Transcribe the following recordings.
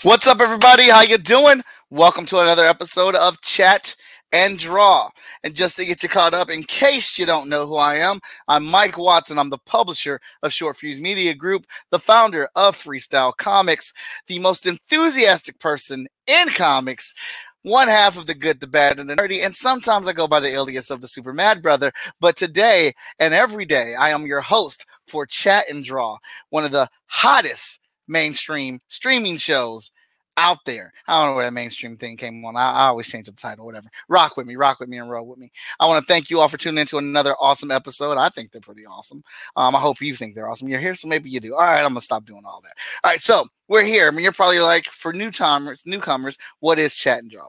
What's up, everybody? How you doing? Welcome to another episode of Chat and Draw. And just to get you caught up, in case you don't know who I am, I'm Mike Watson. I'm the publisher of Short Fuse Media Group, the founder of Freestyle Comics, the most enthusiastic person in comics, one half of the good, the bad, and the nerdy, and sometimes I go by the alias of the Super Mad Brother. But today and every day, I am your host for Chat and Draw, one of the hottest mainstream streaming shows out there. I don't know where that mainstream thing came on. I always change the title, whatever. Rock with me, and roll with me. I want to thank you all for tuning into another awesome episode. I think they're pretty awesome. I hope you think they're awesome. You're here, so maybe you do. All right, I'm going to stop doing all that. All right, so we're here. I mean, you're probably like, for newcomers, what is Chat and Draw?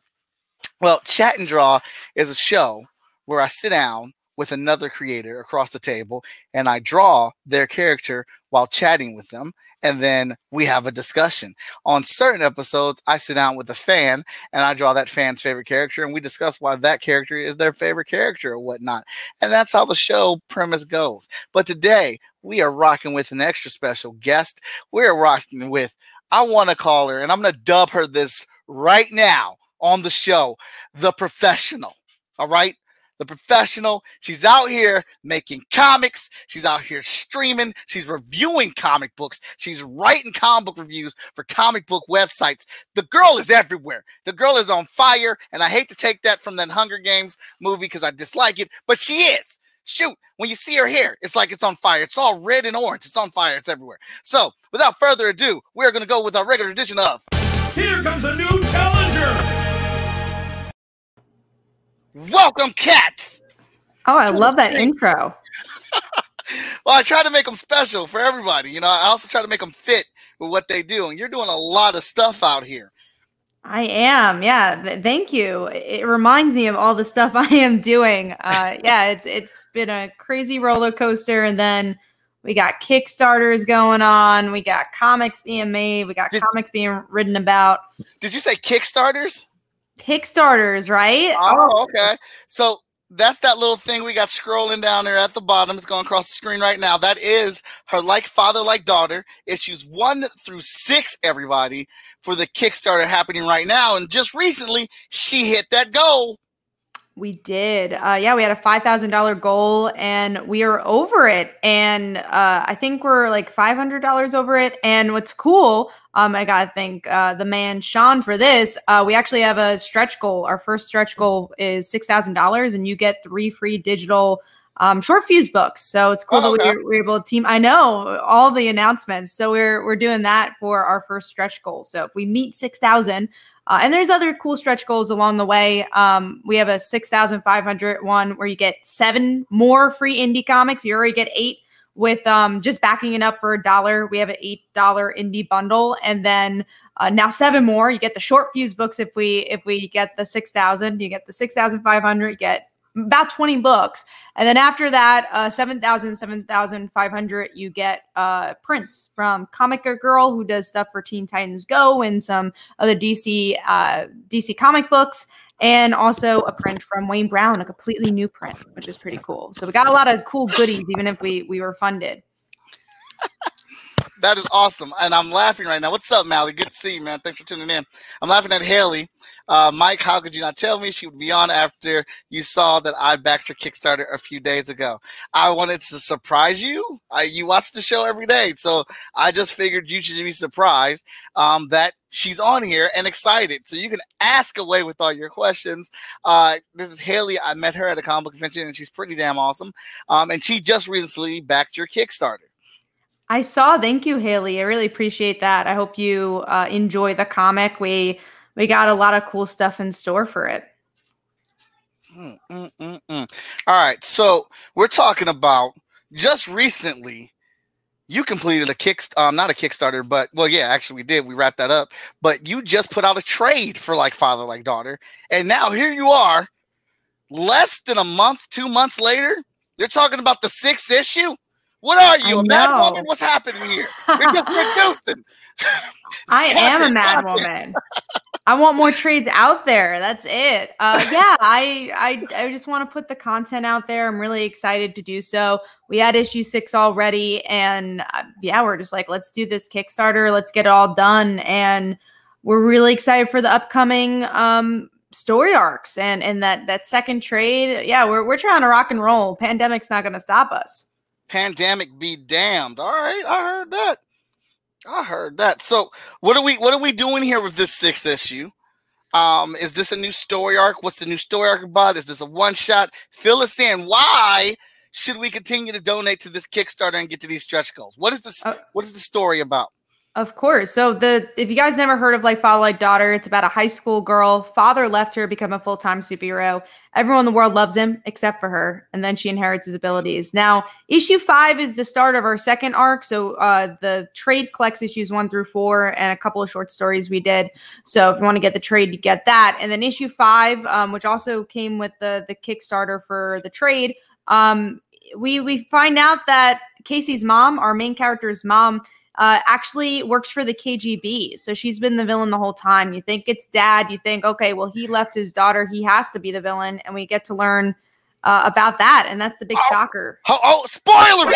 Well, Chat and Draw is a show where I sit down with another creator across the table and I draw their character while chatting with them. And then we have a discussion. On certain episodes, I sit down with a fan and I draw that fan's favorite character and we discuss why that character is their favorite character or whatnot. And that's how the show premise goes. But today we are rocking with an extra special guest. We're rocking with, I want to call her, and I'm going to dub her this right now on the show, the professional. All right? The professional. She's out here making comics. She's out here streaming. She's reviewing comic books. She's writing comic book reviews for comic book websites. The girl is everywhere. The girl is on fire. And I hate to take that from that Hunger Games movie because I dislike it, but she is. Shoot, when you see her hair, it's like it's on fire. It's all red and orange. It's on fire. It's everywhere. So without further ado, we're going to go with our regular edition of Here Comes a New Challenger. Welcome, cats. Oh, I love that intro. Well, I try to make them special for everybody. You know, I also try to make them fit with what they do. And you're doing a lot of stuff out here. I am. Yeah. Thank you. It reminds me of all the stuff I am doing. Yeah, it's been a crazy roller coaster. And then we got Kickstarters going on. We got comics being made. We got comics being written about. Did you say Kickstarters? Kickstarters, right? Oh, okay. So that's that little thing we got scrolling down there at the bottom. It's going across the screen right now. That is her Like Father, Like Daughter, issues 1 through 6, everybody, for the Kickstarter happening right now. And just recently, she hit that goal. We did. Yeah, we had a $5,000 goal and we are over it. And I think we're like $500 over it. And what's cool, I got to thank the man Sean for this. We actually have a stretch goal. Our first stretch goal is $6,000 and you get 3 free digital short fuse books. So it's cool that we're able to team. I know all the announcements. So we're doing that for our first stretch goal. So if we meet 6,000, and there's other cool stretch goals along the way. We have a 6,500 one where you get 7 more free indie comics. You already get 8 with just backing it up for $1. We have an $8 indie bundle, and then now 7 more. You get the short fuse books if we get the 6,000. You get the 6,500. You get about 20 books. And then after that, 7,500, you get prints from Comic Girl, who does stuff for Teen Titans Go and some other DC comic books, and also a print from Wayne Brown, a completely new print, which is pretty cool. So we got a lot of cool goodies, even if we were funded. That is awesome. And I'm laughing right now. What's up, Mally? Good to see you, man. Thanks for tuning in. I'm laughing at Haley. Mike, how could you not tell me she would be on after you saw that I backed her Kickstarter a few days ago? I wanted to surprise you. You watch the show every day. So I just figured you should be surprised that she's on here and excited. So you can ask away with all your questions. This is Haley. I met her at a comic book convention, and she's pretty damn awesome. And she just recently backed your Kickstarter. I saw. Thank you, Haley. I really appreciate that. I hope you enjoy the comic. We got a lot of cool stuff in store for it. All right. So we're talking about just recently, you completed not a Kickstarter, but well, yeah, actually we did. We wrapped that up. But you just put out a trade for like Father Like Daughter, and now here you are, less than a month, 2 months later. You're talking about the 6th issue. What are you, a mad woman? What's happening here? You're just producing. I am a mad woman. I want more trades out there. That's it. Yeah, I just want to put the content out there. I'm really excited to do so. We had issue 6 already, and yeah, we're just like, let's do this Kickstarter. Let's get it all done, and we're really excited for the upcoming story arcs and that second trade. Yeah, we're trying to rock and roll. Pandemic's not going to stop us. Pandemic be damned. All right, I heard that. So what are we doing here with this 6th issue? Is this a new story arc? What's the new story arc about? Is this a one shot? Fill us in. Why should we continue to donate to this Kickstarter and get to these stretch goals? What is this? What is the story about? Of course. So if you guys never heard of like Father Like Daughter, it's about a high school girl. Father left her to become a full-time superhero. Everyone in the world loves him except for her. And then she inherits his abilities. Now, issue 5 is the start of our second arc. So the trade collects issues 1 through 4 and a couple of short stories we did. So if you want to get the trade, you get that. And then issue 5, which also came with the Kickstarter for the trade, we find out that Casey's mom, our main character's mom, actually works for the KGB. So she's been the villain the whole time. You think it's dad. You think, okay, well, he left his daughter. He has to be the villain. And we get to learn about that. And that's the big shocker. Spoiler!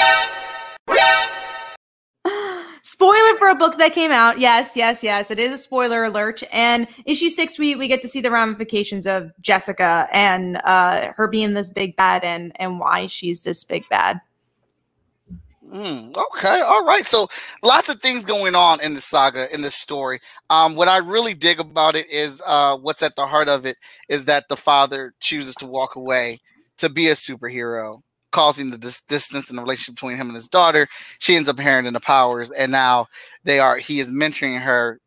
Spoiler for a book that came out. Yes. It is a spoiler alert. And issue 6, we get to see the ramifications of Jessica and her being this big bad and why she's this big bad. Okay, all right. So lots of things going on in the saga, in this story. What I really dig about it is what's at the heart of it is that the father chooses to walk away to be a superhero, causing the distance in the relationship between him and his daughter. She ends up inheriting the powers, and now he is mentoring her.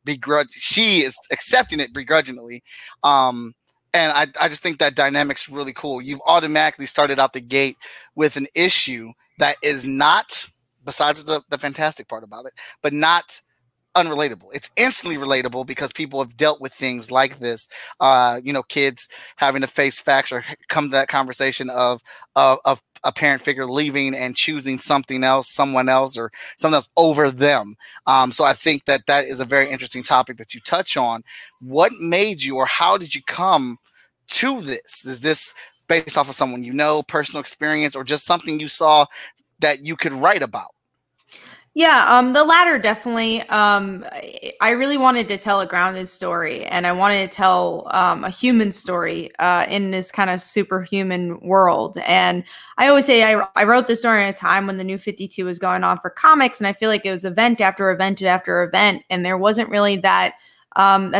She is accepting it begrudgingly. And I just think that dynamic's really cool. You've automatically started out the gate with an issue that is not, besides the fantastic part about it, but not unrelatable. It's instantly relatable because people have dealt with things like this. Kids having to face facts or come to that conversation of a parent figure leaving and choosing someone else over them. So I think that is a very interesting topic that you touch on. What made you, or how did you come to this? Is this based off of someone you know, personal experience, or just something you saw that you could write about? Yeah, the latter, definitely. I really wanted to tell a grounded story, and I wanted to tell a human story in this kind of superhuman world. And I always say I wrote this story at a time when the New 52 was going on for comics, and I feel like it was event after event after event, and there wasn't really that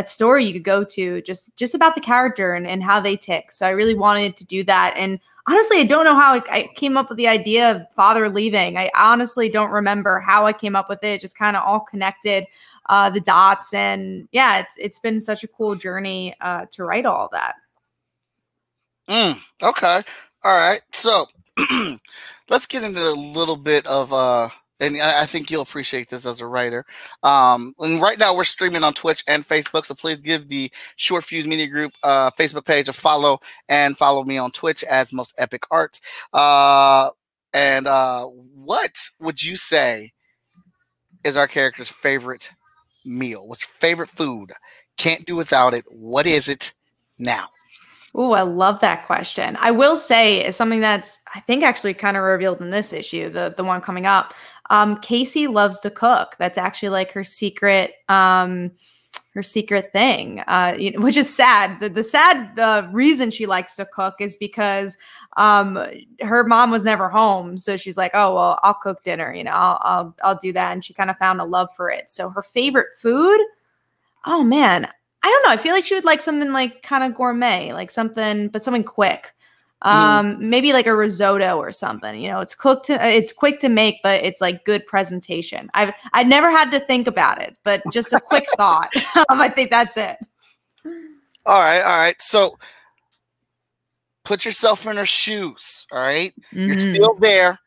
story you could go to just about the character and how they tick. So I really wanted to do that. And honestly, I don't know how I came up with the idea of father leaving. I honestly don't remember how I came up with it. Just kind of all connected the dots. And yeah, it's been such a cool journey to write all that. Okay. All right. So let's get into a little bit of and I think you'll appreciate this as a writer. And right now we're streaming on Twitch and Facebook, so please give the Short Fuse Media Group Facebook page a follow, and follow me on Twitch as Most Epic Art. And what would you say is our character's favorite meal? What's your favorite food? Can't do without it. What is it now? Oh, I love that question. I will say is something that's, I think, actually kind of revealed in this issue, the one coming up. Casey loves to cook. That's actually like her secret thing, which is sad. The sad reason she likes to cook is because her mom was never home, so she's like, oh well, I'll cook dinner. I'll do that, and she kind of found a love for it. So her favorite food, Oh man, I don't know. I feel like she would like something like kind of gourmet, like something, but something quick. Maybe like a risotto or something. You know, it's it's quick to make, but it's like good presentation. I've never had to think about it, but just a quick thought. I think that's it. All right. So put yourself in her shoes. All right, you're still there.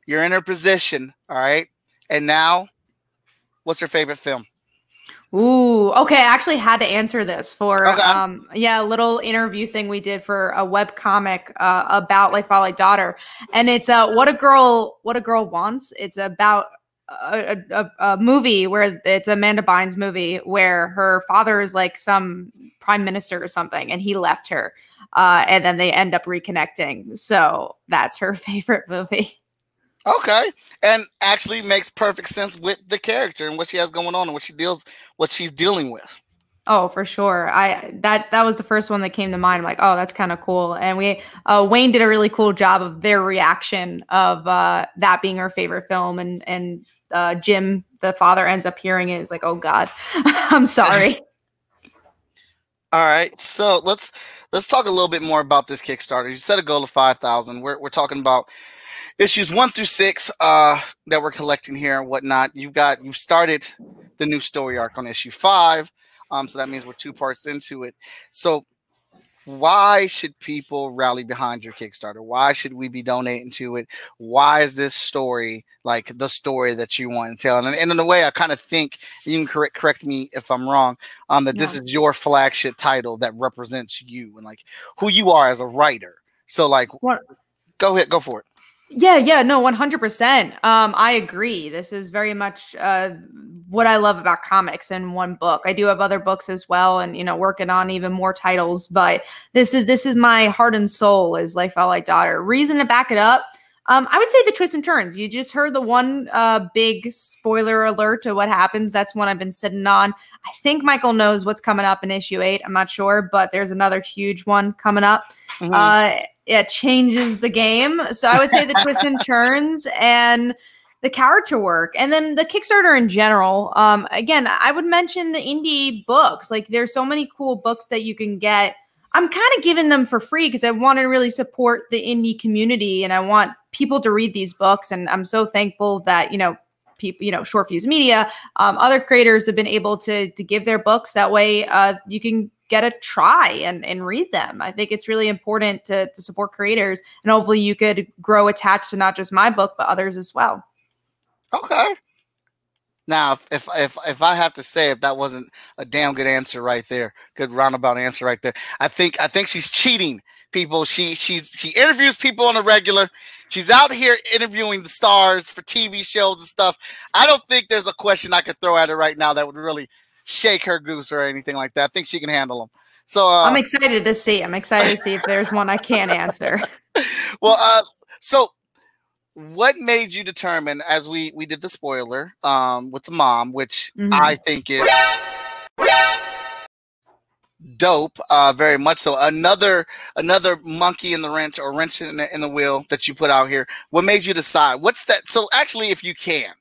You're in her position. All right, and now, what's your favorite film? Ooh, okay. I actually had to answer this for Okay. a little interview thing we did for a web comic about Like Father Like Daughter, and it's what a girl wants. It's about a movie where it's Amanda Bynes movie where her father is like some prime minister or something, and he left her, and then they end up reconnecting. So that's her favorite movie. Okay, and actually makes perfect sense with the character and what she has going on and what she's dealing with. Oh, for sure. That was the first one that came to mind. I'm like, oh, that's kind of cool. And Wayne did a really cool job of their reaction of that being her favorite film, and Jim, the father, ends up hearing it. He's like, oh God, I'm sorry. All right, so let's talk a little bit more about this Kickstarter. You set a goal of 5,000. We're talking about issues 1 through 6 that we're collecting here and whatnot. You've started the new story arc on issue 5, so that means we're 2 parts into it. So why should people rally behind your Kickstarter? Why should we be donating to it? Why is this story like the story that you want to tell? And in a way, I kind of think, you can correct me if I'm wrong, that this is your flagship title that represents you and like who you are as a writer. So like, go ahead, go for it. Yeah, no, 100%. I agree. This is very much what I love about comics in one book. I do have other books as well, and working on even more titles. But this is my heart and soul, is Like Father Like Daughter. Reason to back it up, I would say the twists and turns. You just heard the one big spoiler alert to what happens. That's one I've been sitting on. I think Michael knows what's coming up in issue 8. I'm not sure, but there's another huge one coming up. It changes the game. So I would say the twists and turns and the character work, and then the Kickstarter in general. Again, I would mention the indie books. Like, there's so many cool books that you can get. I'm kind of giving them for free because I want to really support the indie community, and I want people to read these books. And I'm so thankful that, people, Short Fuse Media, other creators have been able to give their books. That way you can get a try and read them. I think it's really important to support creators, and hopefully you could grow attached to not just my book, but others as well. Okay. Now, if I have to say, if that wasn't a damn good answer right there, good roundabout answer right there, I think she's cheating people. She interviews people on a regular. She's out here interviewing the stars for TV shows and stuff. I don't think there's a question I could throw at her right now that would really shake her goose or anything like that. I think she can handle them. So I'm excited to see. If there's one I can't answer. Well, so what made you determine, as we did the spoiler with the mom, which I think is dope, very much so. Another monkey in the wrench, or wrench in the wheel that you put out here. What made you decide? What's that? So actually, if you can,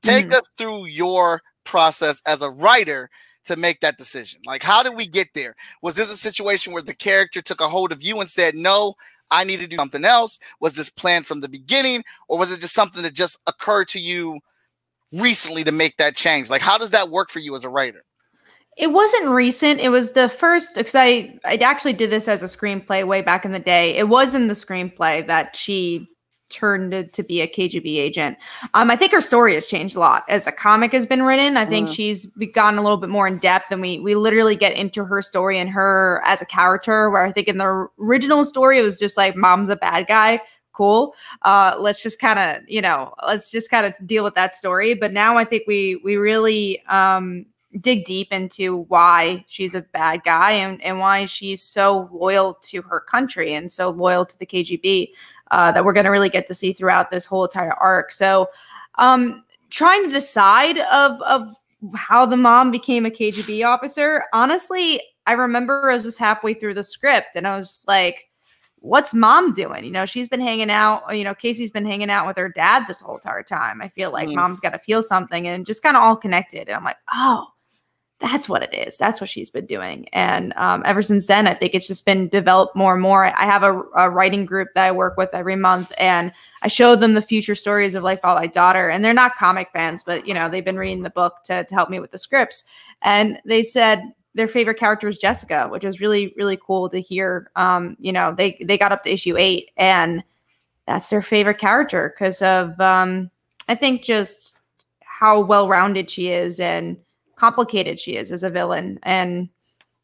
take us through your process as a writer to make that decision. Like, how did we get there? Was this a situation where the character took a hold of you and said, no, I need to do something else? Was this planned from the beginning, or was it just something that just occurred to you recently to make that change? Like, how does that work for you as a writer? It wasn't recent. It was the first, because I actually did this as a screenplay way back in the day. It was in the screenplay that she turned to be a KGB agent. I think her story has changed a lot as a comic has been written. I think she's gotten a little bit more in depth, and we literally get into her story and her as a character, where I think in the original story, it was just like, mom's a bad guy. Cool. Let's just kind of deal with that story. But now I think we really dig deep into why she's a bad guy, and why she's so loyal to her country and so loyal to the KGB. That we're going to really get to see throughout this whole entire arc. So trying to decide of how the mom became a KGB officer, honestly, I remember I was just halfway through the script and I was just like, what's mom doing? She's been hanging out, Casey's been hanging out with her dad this whole entire time. I feel like mom's got to feel something, and just kind of all connected. And I'm like, oh, that's what it is. That's what she's been doing. And ever since then, I think it's just been developed more and more. I have a writing group that I work with every month, and I show them the future stories of Life About My Daughter. And they're not comic fans, but, you know, they've been reading the book to help me with the scripts. And they said their favorite character is Jessica, which is really, really cool to hear. You know, they got up to issue 8, and that's their favorite character because of, I think, just how well-rounded she is and complicated she is as a villain, and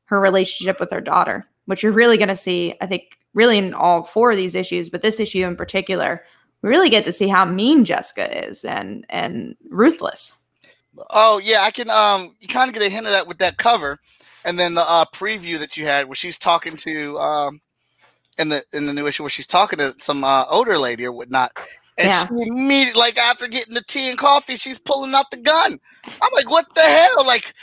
her relationship with her daughter, which you're really going to see, I think, really in all 4 of these issues, but this issue in particular, we really get to see how mean Jessica is and ruthless. Oh yeah, I can you kind of get a hint of that with that cover, and then the preview that you had where she's talking to in the new issue where she's talking to some older lady or whatnot. And she immediately, like after getting the tea and coffee, she's pulling out the gun. I'm like, what the hell? Like,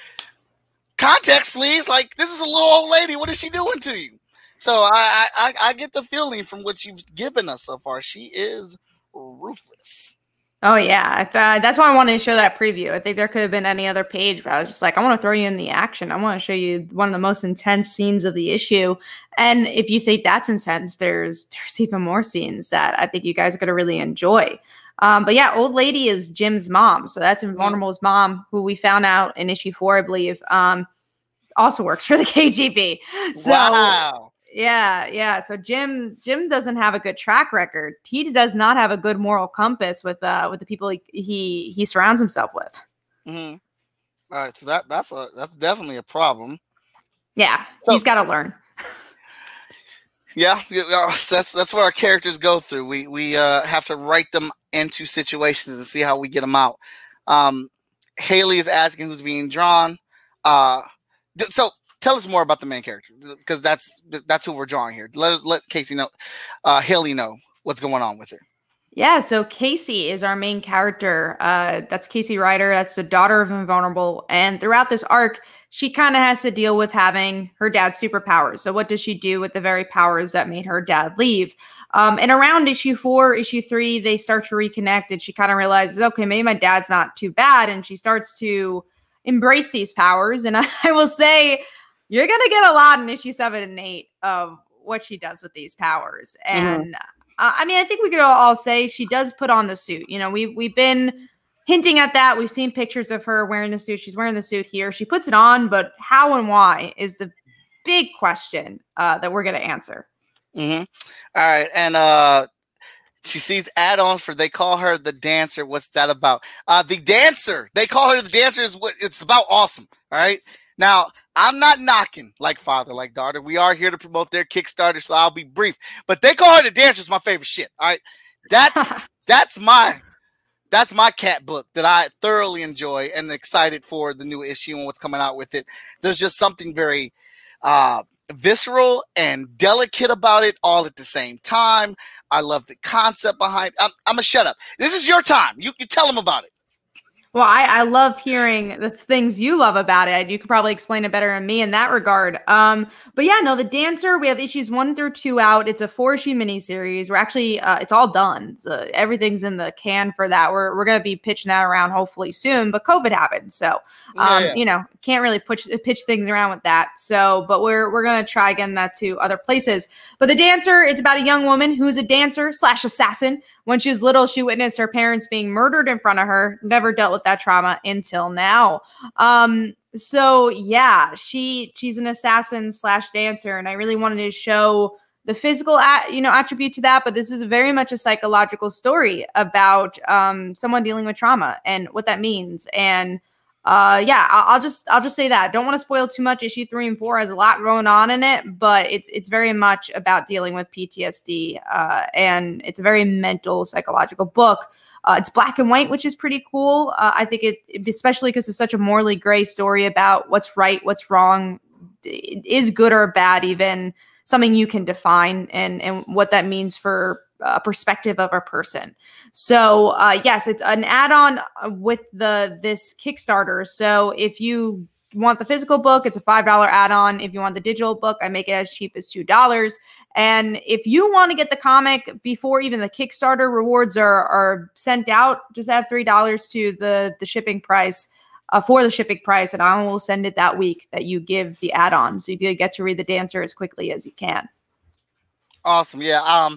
context, please. Like, this is a little old lady. What is she doing to you? So I get the feeling from what you've given us so far. She is ruthless. Oh, yeah. That's why I wanted to show that preview. I think there could have been any other page, but I was just like, I want to throw you in the action. I want to show you one of the most intense scenes of the issue. And if you think that's intense, there's even more scenes that I think you guys are going to really enjoy. But yeah, Old Lady is Jim's mom. So that's Invulnerable's mom, who we found out in issue 4, I believe, also works for the KGB. So, wow. Yeah. So Jim doesn't have a good track record. He does not have a good moral compass with the people he surrounds himself with. Mm-hmm. All right, so that's definitely a problem. Yeah, so, he's got to learn. Yeah, that's what our characters go through. We have to write them into situations and see how we get them out. Haley is asking who's being drawn. So tell us more about the main character, because that's who we're drawing here. Let Casey know, Haley know what's going on with her. Yeah, so Casey is our main character. That's Casey Ryder. That's the daughter of Invulnerable. And throughout this arc, she kind of has to deal with having her dad's superpowers. So what does she do with the very powers that made her dad leave? And around issue 4, issue 3, they start to reconnect, and she kind of realizes, okay, maybe my dad's not too bad. And she starts to embrace these powers. And I will say, you're going to get a lot in issue 7 and 8 of what she does with these powers. And I mean, I think we could all say she does put on the suit. You know, we've been hinting at that. We've seen pictures of her wearing the suit. She's wearing the suit here. She puts it on, but how and why is the big question that we're going to answer. All right. And she sees add-ons for, they call her the dancer. What's that about? The dancer. They call her the dancer is what it's about. Awesome. All right. Now, I'm not knocking like father, like daughter. We are here to promote their Kickstarter, so I'll be brief. But they call her the dancer is my favorite shit. All right. That's my cat book that I thoroughly enjoy and excited for the new issue and what's coming out with it. There's just something very visceral and delicate about it all at the same time. I love the concept behind it. I'm gonna shut up. This is your time. You tell them about it. Well, I love hearing the things you love about it. You could probably explain it better than me in that regard. But yeah, no, the dancer, we have issues 1 through 2 out. It's a 4-issue miniseries. We're actually, it's all done. So everything's in the can for that. We're going to be pitching that around hopefully soon, but COVID happened. So, you know, can't really pitch things around with that. So, but we're going to try getting that to other places. But the dancer, it's about a young woman who's a dancer / assassin. When she was little, she witnessed her parents being murdered in front of her, never dealt with that trauma until now. So yeah, she's an assassin / dancer, and I really wanted to show the physical attribute to that, but this is very much a psychological story about someone dealing with trauma and what that means. And yeah, I'll just say that. Don't want to spoil too much. Issue 3 and 4 has a lot going on in it, but it's very much about dealing with PTSD, and it's a very mental, psychological book. It's black and white, which is pretty cool. I think especially because it's such a morally gray story about what's right, what's wrong, is good or bad, even something you can define, and what that means for a perspective of a person. So yes, it's an add-on with this Kickstarter. So if you want the physical book, it's a $5 add-on. If you want the digital book, I make it as cheap as $2. And if you want to get the comic before even the Kickstarter rewards are sent out, just add $3 to the shipping price. for the shipping price, and I will send it that week that you give the add-on, so you get to read The Dancer as quickly as you can. Awesome. Yeah.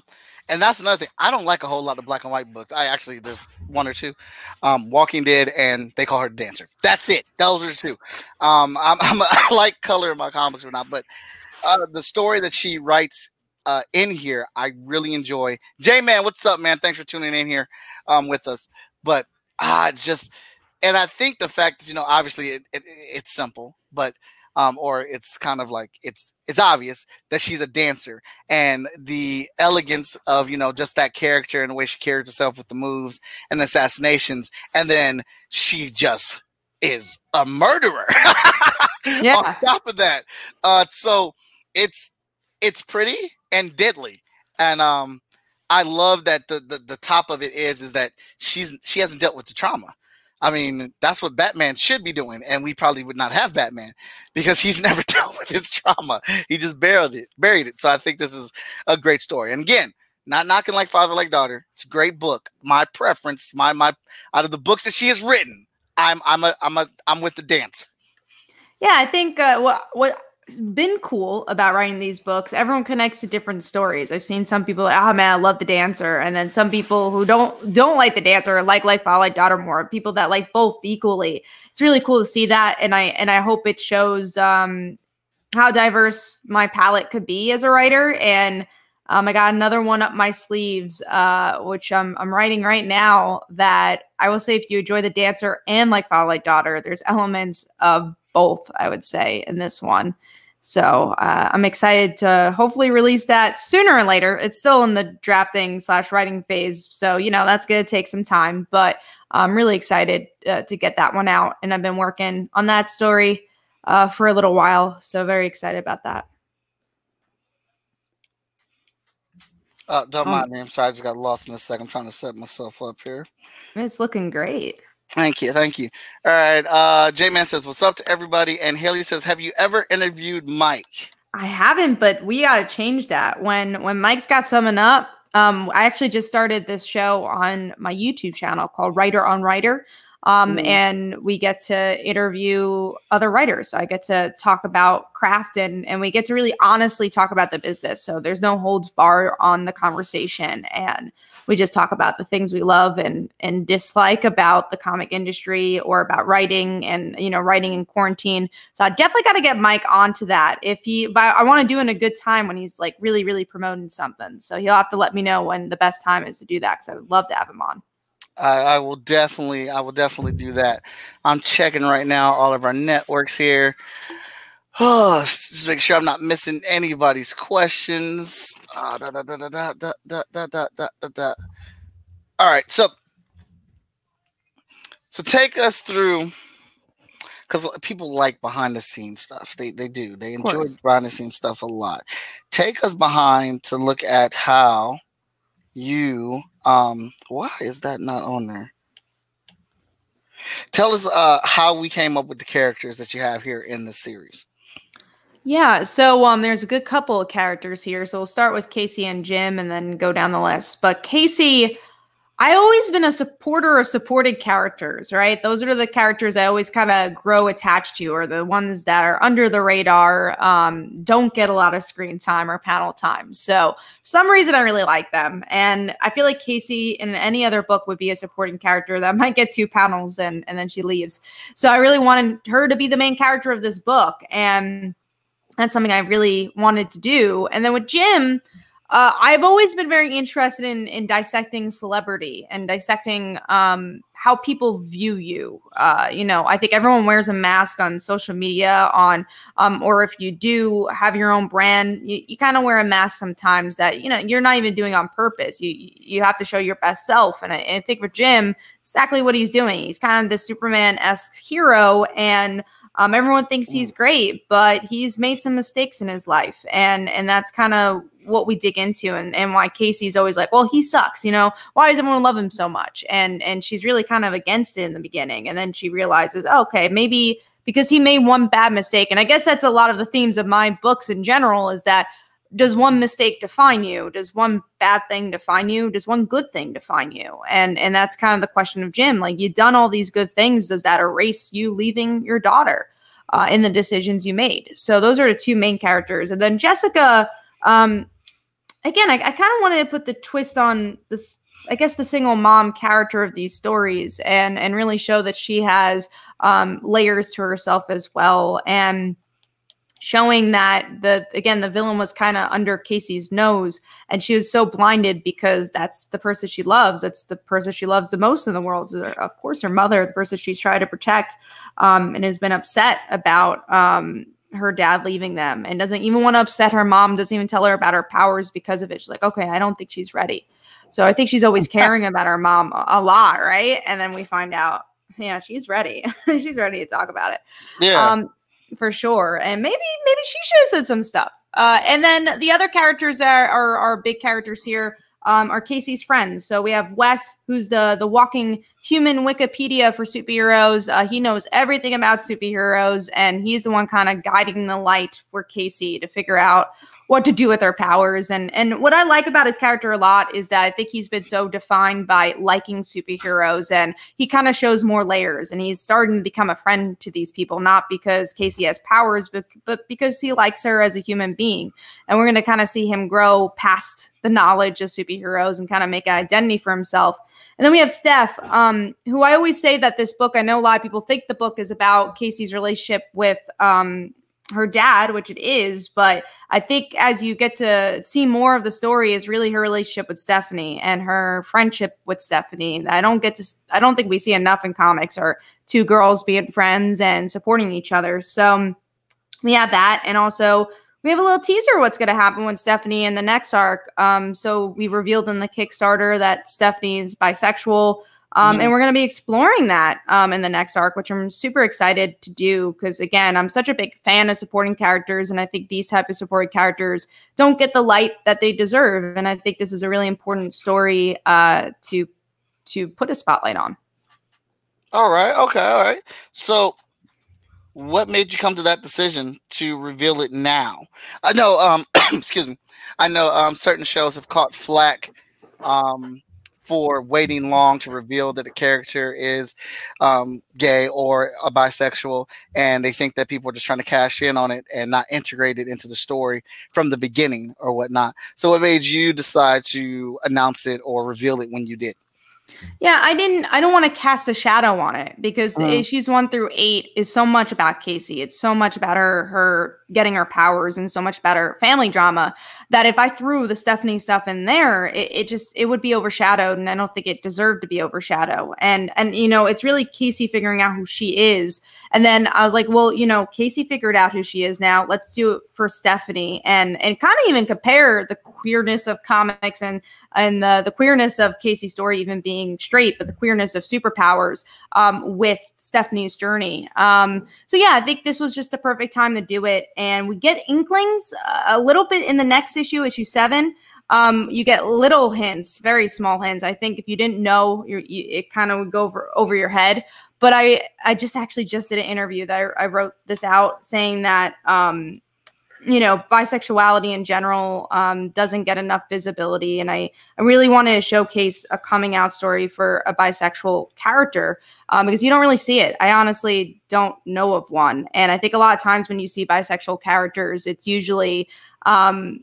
And that's another thing. I don't like a whole lot of black and white books. There's one or two, Walking Dead, and They Call Her the Dancer. That's it. Those are the two. I like color in my comics or not, but the story that she writes in here, I really enjoy. J-Man, what's up, man? Thanks for tuning in here with us. But and I think the fact that, obviously it's simple, but or it's kind of like it's obvious that she's a dancer, and the elegance of just that character and the way she carries herself with the moves and the assassinations, and then she just is a murderer. Yeah. On top of that, so it's pretty and deadly, and I love that the top of it is that she hasn't dealt with the trauma. I mean, that's what Batman should be doing, and we probably would not have Batman because he's never dealt with his trauma. He just buried it. So I think this is a great story. And again, not knocking like Father Like Daughter. It's a great book. My preference, my out of the books that she has written, I'm with The Dancer. Yeah, I think what's been cool about writing these books, everyone connects to different stories. I've seen some people like, oh man, I love The Dancer, and then some people who don't like The Dancer, like Father Like Daughter more, people that like both equally. It's really cool to see that, and I hope it shows how diverse my palette could be as a writer. And I got another one up my sleeves, which I'm writing right now, that I will say, if you enjoy The Dancer and like Father Like Daughter, there's elements of both, I would say, in this one. So I'm excited to hopefully release that sooner or later. It's still in the drafting/writing phase, so that's going to take some time, but I'm really excited to get that one out, and I've been working on that story for a little while, so very excited about that. Don't mind me. I'm sorry, I just got lost in a second. I'm trying to set myself up here. It's looking great. Thank you. All right. J-Man says, what's up to everybody? And Haley says, have you ever interviewed Mike? I haven't, but we got to change that. When Mike's got something up, I actually just started this show on my YouTube channel called Writer on Writer. And we get to interview other writers. So I get to talk about craft, and we get to really honestly talk about the business. So there's no holds barred on the conversation, and we just talk about the things we love and dislike about the comic industry or about writing and, writing in quarantine. So I definitely got to get Mike onto that. But I want to do it in a good time when he's like really, really promoting something. So he'll have to let me know when the best time is to do that, because I would love to have him on. I will definitely do that. I'm checking right now all of our networks here. Oh, just make sure I'm not missing anybody's questions. All right, so take us through, because people like behind the scenes stuff. They do. They enjoy behind the scenes stuff a lot. Take us behind to look at how you why is that not on there? Tell us how we came up with the characters that you have here in this series. Yeah, so there's a good couple of characters here. So we'll start with Casey and Jim and then go down the list. But Casey, I always been a supporter of supported characters, right? Those are the characters I always kind of grow attached to, or the ones that are under the radar, don't get a lot of screen time or panel time. So for some reason, I really like them. And I feel like Casey in any other book would be a supporting character that might get 2 panels and then she leaves. So I really wanted her to be the main character of this book. And that's something I really wanted to do. And then with Jim, I've always been very interested in dissecting celebrity and dissecting how people view you. I think everyone wears a mask on social media, or if you do have your own brand, you kind of wear a mask sometimes that you're not even doing on purpose. You have to show your best self, and I think for Jim, exactly what he's doing. He's kind of the Superman-esque hero, and everyone thinks he's great, but he's made some mistakes in his life, and that's kind of what we dig into, and why Casey's always like, well, he sucks, why does everyone love him so much? And she's really kind of against it in the beginning, and then she realizes, oh, okay, maybe because he made one bad mistake. And I guess that's a lot of the themes of my books in general, is that does one mistake define you? Does one bad thing define you? Does one good thing define you? And that's kind of the question of Jim. Like, you've done all these good things. Does that erase you leaving your daughter in the decisions you made? So those are the two main characters. And then Jessica, again, I kind of wanted to put the twist on this, I guess, the single mom character of these stories, and really show that she has layers to herself as well. And showing that the villain was kind of under Casey's nose, and she was so blinded because that's the person she loves. That's the person she loves the most in the world. So, of course, her mother, the person she's tried to protect, and has been upset about her dad leaving them, and doesn't even want to upset her mom, doesn't even tell her about her powers because of it. She's like, okay, I don't think she's ready. So I think she's always caring about her mom a lot, right? And then we find out, yeah, she's ready. She's ready to talk about it. Yeah. For sure. And maybe she should have said some stuff. And then the other characters that are big characters here are Casey's friends. So we have Wes, who's the walking human Wikipedia for superheroes. He knows everything about superheroes, and he's the one kind of guiding the light for Casey to figure out what to do with her powers. And what I like about his character a lot is that I think he's been so defined by liking superheroes, and he kind of shows more layers, and he's starting to become a friend to these people, not because Casey has powers, but because he likes her as a human being. And we're going to kind of see him grow past the knowledge of superheroes and kind of make an identity for himself. And then we have Steph, who I always say that this book, I know a lot of people think the book is about Casey's relationship with her dad, which it is, but I think as you get to see more of the story is really her relationship with Stephanie and her friendship with Stephanie. I don't think we see enough in comics, or two girls being friends and supporting each other. So we have that. And also we have a little teaser of what's going to happen with Stephanie in the next arc. So we revealed in the Kickstarter that Stephanie is bisexual. And we're going to be exploring that in the next arc, which I'm super excited to do because, again, I'm such a big fan of supporting characters, and I think these type of supporting characters don't get the light that they deserve. And I think this is a really important story to put a spotlight on. All right. Okay. All right. So what made you come to that decision to reveal it now? I know, excuse me. I know certain shows have caught flack for waiting long to reveal that a character is gay or a bisexual, and they think that people are just trying to cash in on it and not integrate it into the story from the beginning or whatnot. So what made you decide to announce it or reveal it when you did? Yeah, I don't want to cast a shadow on it because issues 1 through 8 is so much about Casey. It's so much about her getting her powers and so much about her family drama that if I threw the Stephanie stuff in there, it would be overshadowed, and I don't think it deserved to be overshadowed. And you know, it's really Casey figuring out who she is. And then I was like, well, you know, Casey figured out who she is now. Let's do it for Stephanie and kind of even compare the queerness of comics and the queerness of Casey's story even being straight, but the queerness of superpowers with Stephanie's journey. So yeah, I think this was just the perfect time to do it. And we get inklings a little bit in the next issue, issue 7. You get little hints, very small hints. I think if you didn't know, it kind of would go over your head. But I just did an interview that I wrote this out saying that, you know, bisexuality in general doesn't get enough visibility. And I really wanted to showcase a coming out story for a bisexual character because you don't really see it. I honestly don't know of one. And I think a lot of times when you see bisexual characters, it's usually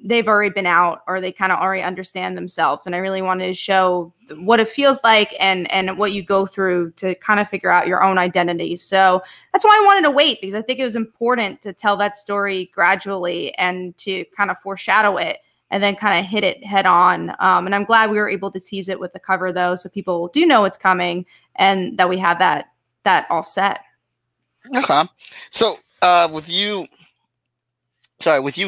they've already been out or they kind of already understand themselves. And I really wanted to show what it feels like and what you go through to kind of figure out your own identity. So that's why I wanted to wait, because I think it was important to tell that story gradually and to kind of foreshadow it and then kind of hit it head on. And I'm glad we were able to tease it with the cover though, so people do know it's coming and that we have that all set. Okay. So with you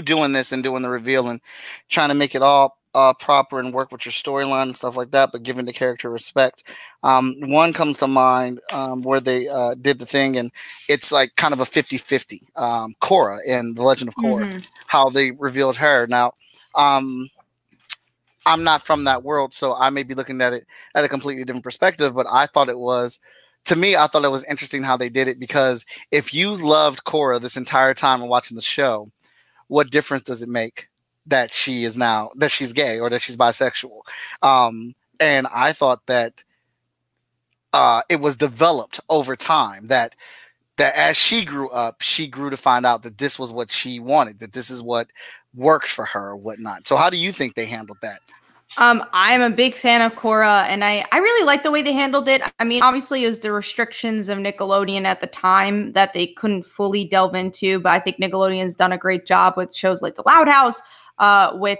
doing this and doing the reveal and trying to make it all proper and work with your storyline and stuff like that, but giving the character respect, one comes to mind where they did the thing, and it's like kind of a 50-50. Cora in The Legend of Cora, how they revealed her. Now, I'm not from that world, so I may be looking at it at a completely different perspective, but I thought it was interesting how they did it, because if you loved Cora this entire time and watching the show, what difference does it make that she's gay or that she's bisexual. And I thought that it was developed over time, that as she grew up, she grew to find out that this was what she wanted, that this is what worked for her or whatnot. So how do you think they handled that? I'm a big fan of Korra, and I really like the way they handled it. I mean, obviously, it was the restrictions of Nickelodeon at the time that they couldn't fully delve into, but I think Nickelodeon's done a great job with shows like The Loud House, with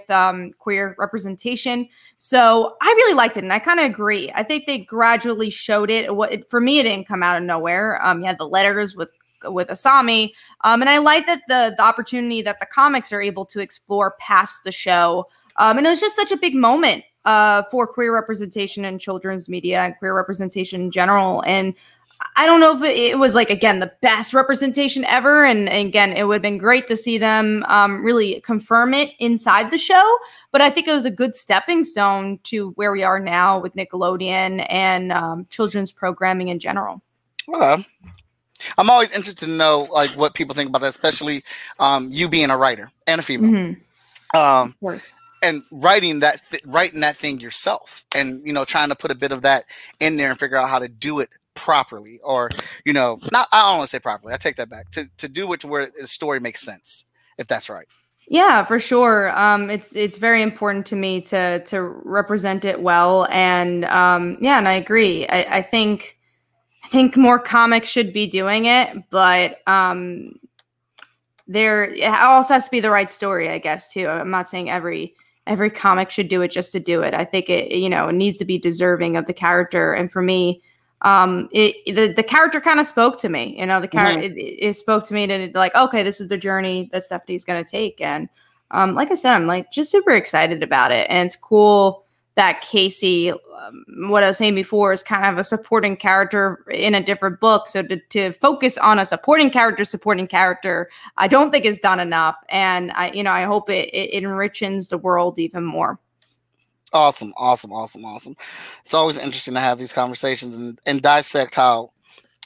queer representation. So I really liked it, and I kind of agree. I think they gradually showed it. For me, it didn't come out of nowhere. You had the letters with Asami, and I like that the opportunity that the comics are able to explore past the show. And it was just such a big moment for queer representation in children's media and queer representation in general. And I don't know if it was, like, again, the best representation ever. And again, it would have been great to see them really confirm it inside the show. But I think it was a good stepping stone to where we are now with Nickelodeon and children's programming in general. Okay. I'm always interested to know, like, what people think about that, especially you being a writer and a female. Mm-hmm. Of course. And writing that thing yourself, and trying to put a bit of that in there and figure out how to do it properly, or not. I don't want to say properly. I take that back. To do it to where the story makes sense, if that's right. Yeah, for sure. It's very important to me to represent it well, and yeah, and I agree. I think more comics should be doing it, but it also has to be the right story, I guess, too. I'm not saying every comic should do it just to do it. I think it needs to be deserving of the character. And for me, the character kind of spoke to me. The character it spoke to me to, like, okay, this is the journey that Stephanie's going to take. And like I said, I'm, like, just super excited about it. And it's cool that Casey, what I was saying before, is kind of a supporting character in a different book. So to focus on a supporting character, I don't think is done enough. And I hope it enriches the world even more. Awesome. It's always interesting to have these conversations and dissect how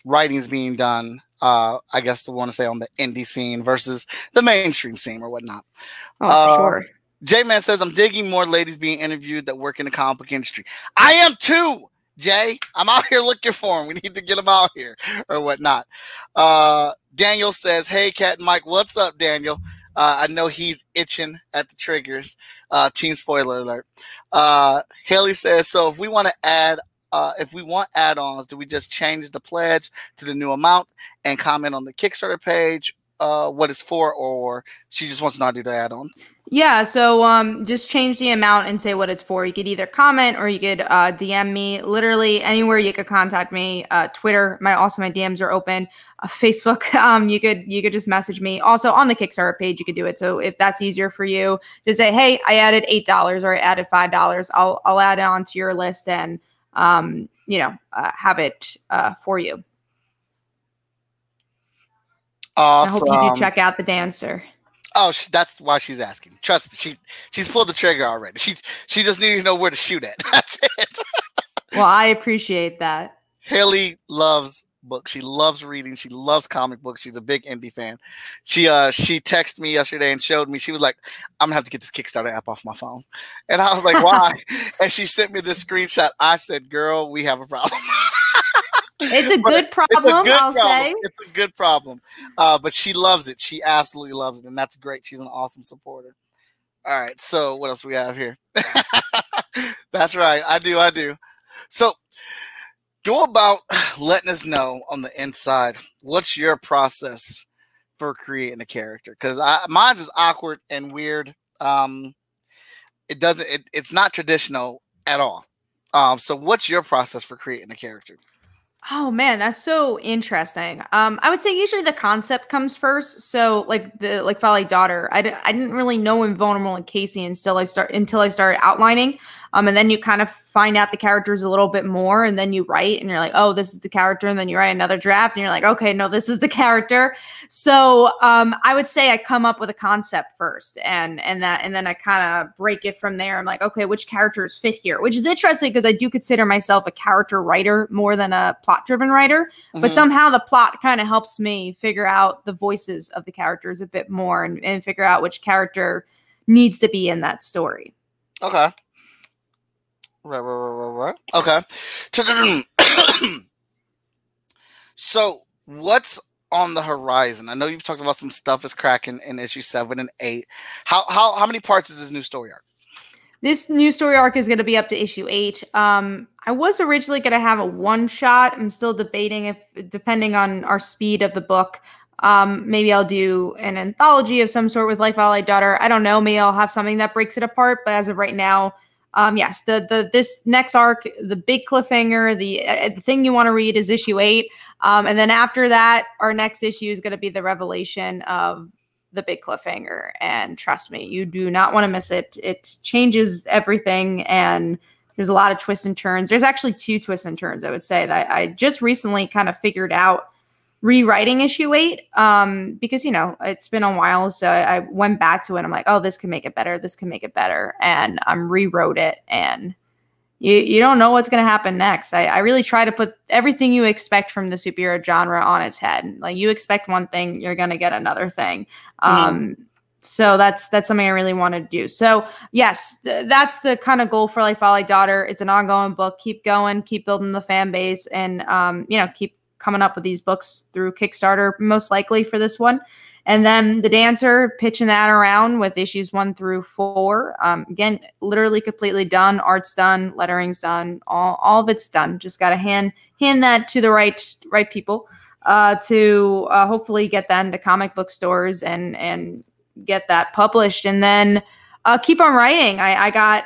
writing's being done. I guess I want to say on the indie scene versus the mainstream scene or whatnot. Oh, for sure. J-Man says, I'm digging more ladies being interviewed that work in the comic book industry. I am too, Jay. I'm out here looking for them. We need to get them out here or whatnot. Daniel says, hey, Kat and Mike. What's up, Daniel? I know he's itching at the triggers. Team spoiler alert. Haley says, so if we want add-ons, do we just change the pledge to the new amount and comment on the Kickstarter page what it's for, or she just wants to not do the add-ons? Yeah, so just change the amount and say what it's for. You could either comment or you could DM me. Literally anywhere you could contact me. Twitter, my DMs are open. Facebook, you could just message me. Also on the Kickstarter page, you could do it. So if that's easier for you, just say, hey, I added $8 or I added $5. I'll add it onto your list and have it for you. Awesome. I hope you do check out The Dancer. Oh, that's why she's asking. Trust me, she's pulled the trigger already. She just needs to know where to shoot at. That's it. Well, I appreciate that. Haley loves books. She loves reading. She loves comic books. She's a big indie fan. She texted me yesterday and showed me. She was like, I'm gonna have to get this Kickstarter app off my phone. And I was like, why? And she sent me this screenshot. I said, girl, we have a problem. It's a good problem, I'll say. It's a good problem. But she loves it. She absolutely loves it. And that's great. She's an awesome supporter. All right. So what else do we have here? That's right. I do. So go about letting us know on the inside, what's your process for creating a character? Because mine's is awkward and weird. It's not traditional at all. So what's your process for creating a character? Oh man, that's so interesting. I would say usually the concept comes first. So like Valley Daughter, I didn't really know Invulnerable and Casey until I started outlining. And then you kind of find out the characters a little bit more, and then you write, and you're like, oh, this is the character, and then you write another draft, and you're like, okay, no, this is the character. So I would say I come up with a concept first, and then I kind of break it from there. I'm like, okay, which characters fit here? Which is interesting because I do consider myself a character writer more than a plot-driven writer, but somehow the plot kind of helps me figure out the voices of the characters a bit more and figure out which character needs to be in that story. Okay. Right. Okay. So what's on the horizon? I know you've talked about some stuff is cracking in issue 7 and 8. How many parts is this new story arc? This new story arc is going to be up to issue 8. I was originally going to have a one-shot. I'm still debating if, depending on our speed of the book, maybe I'll do an anthology of some sort with Life Ally Daughter. I don't know. Maybe I'll have something that breaks it apart. But as of right now, yes, this next arc, the big cliffhanger, the thing you want to read is issue 8. And then after that, our next issue is going to be the revelation of the big cliffhanger. And trust me, you do not want to miss it. It changes everything. And there's a lot of twists and turns. There's actually 2 twists and turns, I would say, that I just recently kind of figured out rewriting issue 8, because, you know, it's been a while. So I went back to it. I'm like, oh, this can make it better. This can make it better. And I rewrote it, and you don't know what's going to happen next. I really try to put everything you expect from the superhero genre on its head. Like, you expect one thing, you're going to get another thing. So that's something I really want to do. So yes, that's the kind of goal for Life Ally Daughter. It's an ongoing book. Keep going, keep building the fan base, and, you know, keep coming up with these books through Kickstarter, most likely for this one. And then The Dancer, pitching that around with issues 1 through 4. Again, literally completely done. Art's done, lettering's done, all of it's done. Just got to hand that to the right people to hopefully get that into comic book stores and get that published. And then keep on writing. I got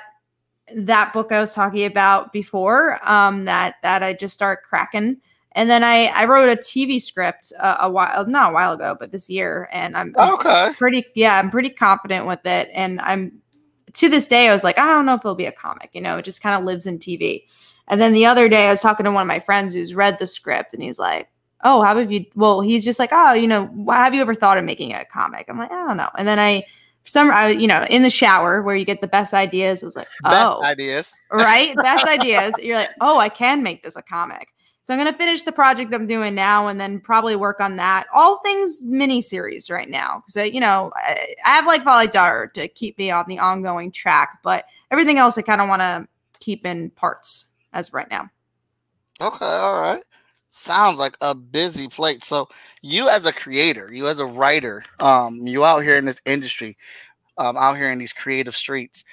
that book I was talking about before, that I just started cracking. And then I wrote a TV script not a while ago, but this year. And I'm pretty confident with it. And to this day, I was like, I don't know if it'll be a comic, you know, it just kind of lives in TV. And then the other day I was talking to one of my friends who's read the script, and he's like, oh, he's just like, oh, you know, have you ever thought of making a comic? I'm like, I don't know. And then I, you know, in the shower where you get the best ideas, I was like, oh, best ideas, right? Best ideas. You're like, oh, I can make this a comic. So I'm going to finish the project I'm doing now, and then probably work on that. All things mini-series right now. So, you know, I have Life Ally Daughter to keep me on the ongoing track, but everything else I kind of want to keep in parts as of right now. Okay, all right. Sounds like a busy plate. So you as a creator, you as a writer, you out here in this industry, out here in these creative streets,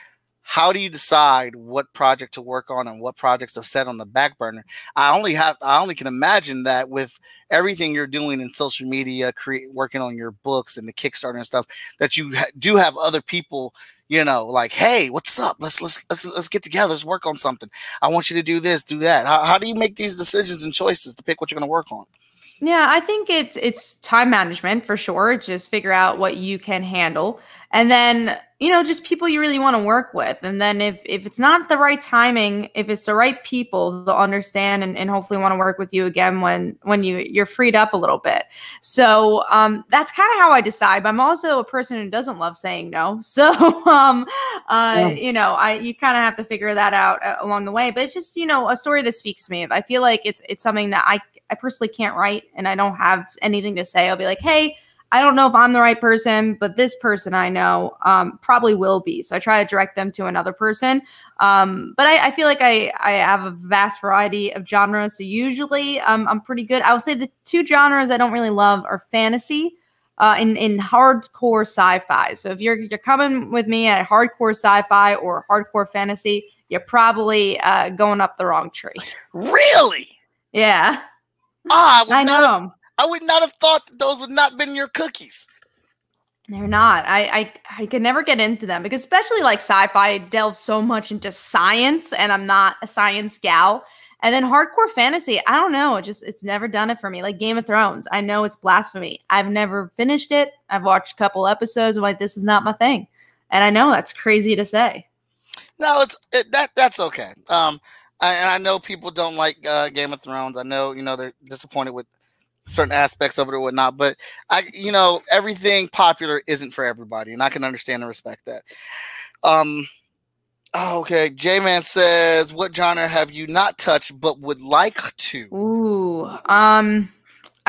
how do you decide what project to work on and what projects to set on the back burner? I only can imagine that with everything you're doing in social media, working on your books and the Kickstarter and stuff, that you do have other people, you know, like, hey, what's up? Let's get together. Let's work on something. I want you to do this, do that. How do you make these decisions and choices to pick what you're going to work on? Yeah, I think it's time management for sure. Just figure out what you can handle. And then, you know, just people you really want to work with. And then if it's not the right timing, if it's the right people, they'll understand and hopefully want to work with you again when you're freed up a little bit. So that's kind of how I decide. But I'm also a person who doesn't love saying no. So, you know, you kind of have to figure that out along the way. But it's just, you know, a story that speaks to me. If I feel like it's something that I personally can't write and I don't have anything to say, I'll be like, hey, I don't know if I'm the right person, but this person I know probably will be. So I try to direct them to another person. But I feel like I have a vast variety of genres. So usually I'm pretty good. I would say the 2 genres I don't really love are fantasy in hardcore sci-fi. So if you're coming with me at hardcore sci-fi or hardcore fantasy, you're probably going up the wrong tree. Really? Yeah. I know. I would not have thought that those would not been your cookies. They're not. I could never get into them because especially like sci-fi delves so much into science, and I'm not a science gal. And then hardcore fantasy, I don't know. It's never done it for me. Like Game of Thrones, I know it's blasphemy. I've never finished it. I've watched a couple episodes. I'm like, this is not my thing. And I know that's crazy to say. No, that's okay. I know people don't like Game of Thrones. I know, you know, they're disappointed with certain aspects of it or whatnot, but everything popular isn't for everybody, and I can understand and respect that. Okay, J-Man says, what genre have you not touched but would like to? Ooh, I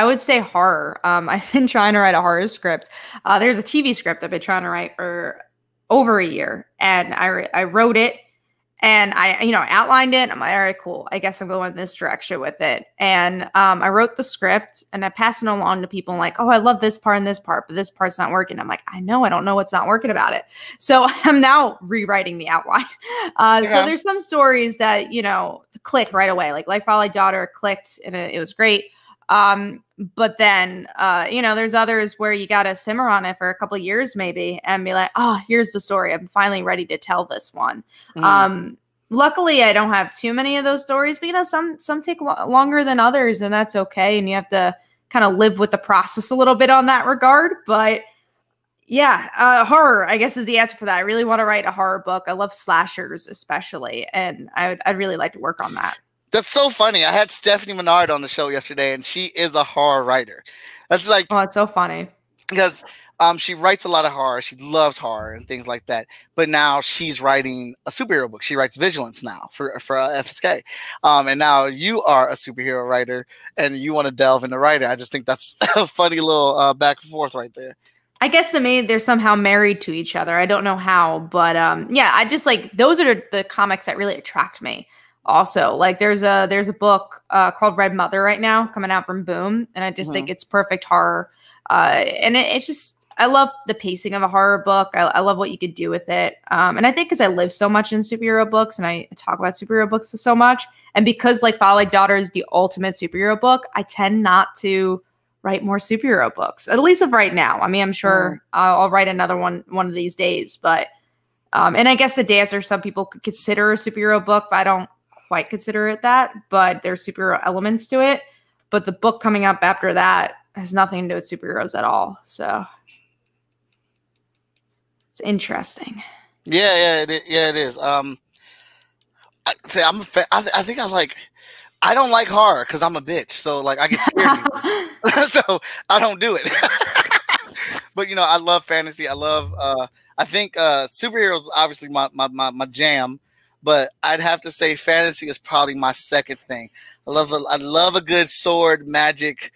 would say horror. I've been trying to write a horror script. There's a TV script I've been trying to write for over a year, and I wrote it. And I outlined it. I'm like, all right, cool. I guess I'm going this direction with it. And I wrote the script and I passed it along to people like, oh, I love this part and this part, but this part's not working. I'm like, I don't know what's not working about it. So I'm now rewriting the outline. So there's some stories that, click right away. Like Folly Daughter clicked and it was great. But then, there's others where you got to simmer on it for a couple of years maybe and be like, oh, here's the story. I'm finally ready to tell this one. Luckily I don't have too many of those stories, but some take longer than others, and that's okay. And you have to kind of live with the process a little bit on that regard. But yeah, horror, I guess, is the answer for that. I really want to write a horror book. I love slashers especially. And I'd really like to work on that. That's so funny. I had Stephanie Menard on the show yesterday, and she is a horror writer. That's like, oh, it's so funny because she writes a lot of horror. She loves horror and things like that. But now she's writing a superhero book. She writes Vigilance now for FSK. And now you are a superhero writer, and you want to delve into writing. I just think that's a funny little back and forth right there. I guess to me, they're somehow married to each other. I don't know how, but yeah, I just like those are the comics that really attract me. Also, like there's a book called Red Mother right now coming out from Boom, and I just think it's perfect horror. And it's just, I love the pacing of a horror book. I love what you could do with it. And I think because I live so much in superhero books and I talk about superhero books so much, and because like Folly Daughter is the ultimate superhero book, I tend not to write more superhero books, at least of right now. I mean, I'm sure I'll write another one of these days, but and I guess The Dancer, some people could consider a superhero book, but I don't quite consider it that, but there's superhero elements to it. But the book coming up after that has nothing to do with superheroes at all. So it's interesting. Yeah, it is. I don't like horror because I'm a bitch. So like I get scared. So I don't do it. But I love fantasy. I love I think superheroes obviously my jam. But I'd have to say fantasy is probably my second thing. I love a good sword magic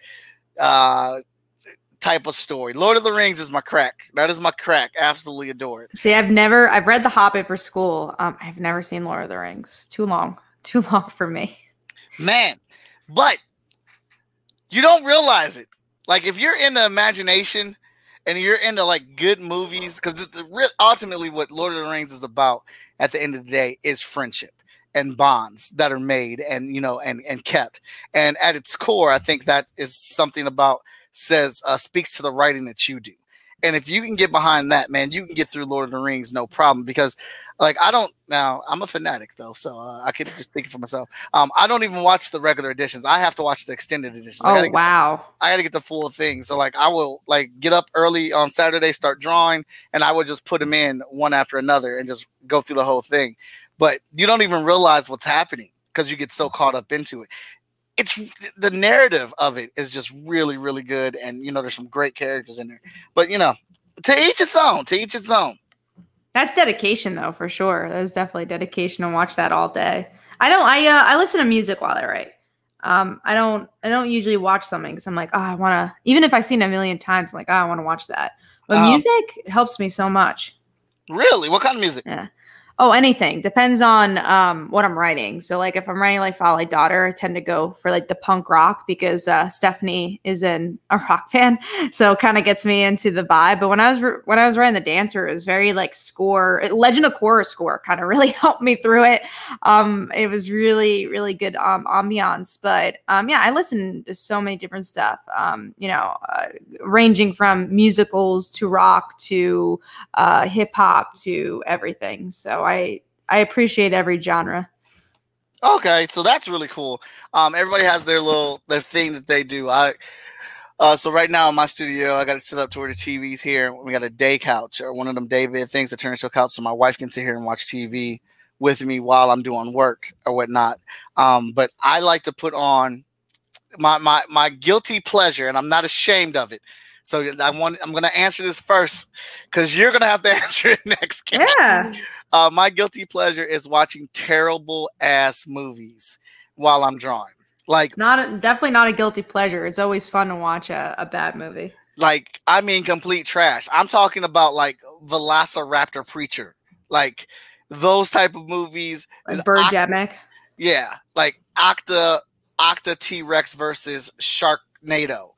type of story. Lord of the Rings is my crack. That is my crack. Absolutely adore it. See, I've read The Hobbit for school. I've never seen Lord of the Rings. Too long for me. Man, but you don't realize it. Like if you're into imagination and you're into like good movies, because ultimately what Lord of the Rings is about at the end of the day is friendship and bonds that are made and and kept. And at its core, I think that is something about speaks to the writing that you do. And if you can get behind that, man, you can get through Lord of the Rings no problem. Because like I'm a fanatic though, so I could just speak for myself. I don't even watch the regular editions. I have to watch the extended editions. Oh wow! I got to get the full thing. So like I will like get up early on Saturday, start drawing, and I would just put them in one after another and just go through the whole thing. But you don't even realize what's happening because you get so caught up into it. It's the narrative of it is just really, really good, and there's some great characters in there. But to each its own. To each its own. That's dedication, though, for sure. That is definitely dedication to watch that all day. I listen to music while I write. I don't usually watch something because I'm like, oh, I want to. Even if I've seen it a million times, I'm like, oh, I want to watch that. But music, it helps me so much. Really? What kind of music? Yeah. Oh, anything. Depends on what I'm writing. So like if I'm writing like Folly Daughter, I tend to go for like the punk rock because Stephanie is in a rock band. So it kind of gets me into the vibe. But when I was writing The Dancer, it was very like Legend of Korra score kind of really helped me through it. It was really, really good ambiance. But yeah, I listen to so many different stuff, ranging from musicals to rock to hip hop to everything. So I appreciate every genre. Okay, so that's really cool. Everybody has their thing that they do. So right now in my studio, I got it set up to where the TV's here. We got a day couch or one of them day bed things that turn into a couch, so my wife can sit here and watch TV with me while I'm doing work or whatnot. But I like to put on my guilty pleasure, and I'm not ashamed of it. So I'm going to answer this first because you're going to have to answer it next. Kim. Yeah. My guilty pleasure is watching terrible ass movies while I'm drawing. Like definitely not a guilty pleasure. It's always fun to watch a bad movie. Like, I mean, complete trash. I'm talking about like Velociraptor Preacher, like those type of movies. Like Birdemic. Yeah, like Octa T-Rex versus Sharknado.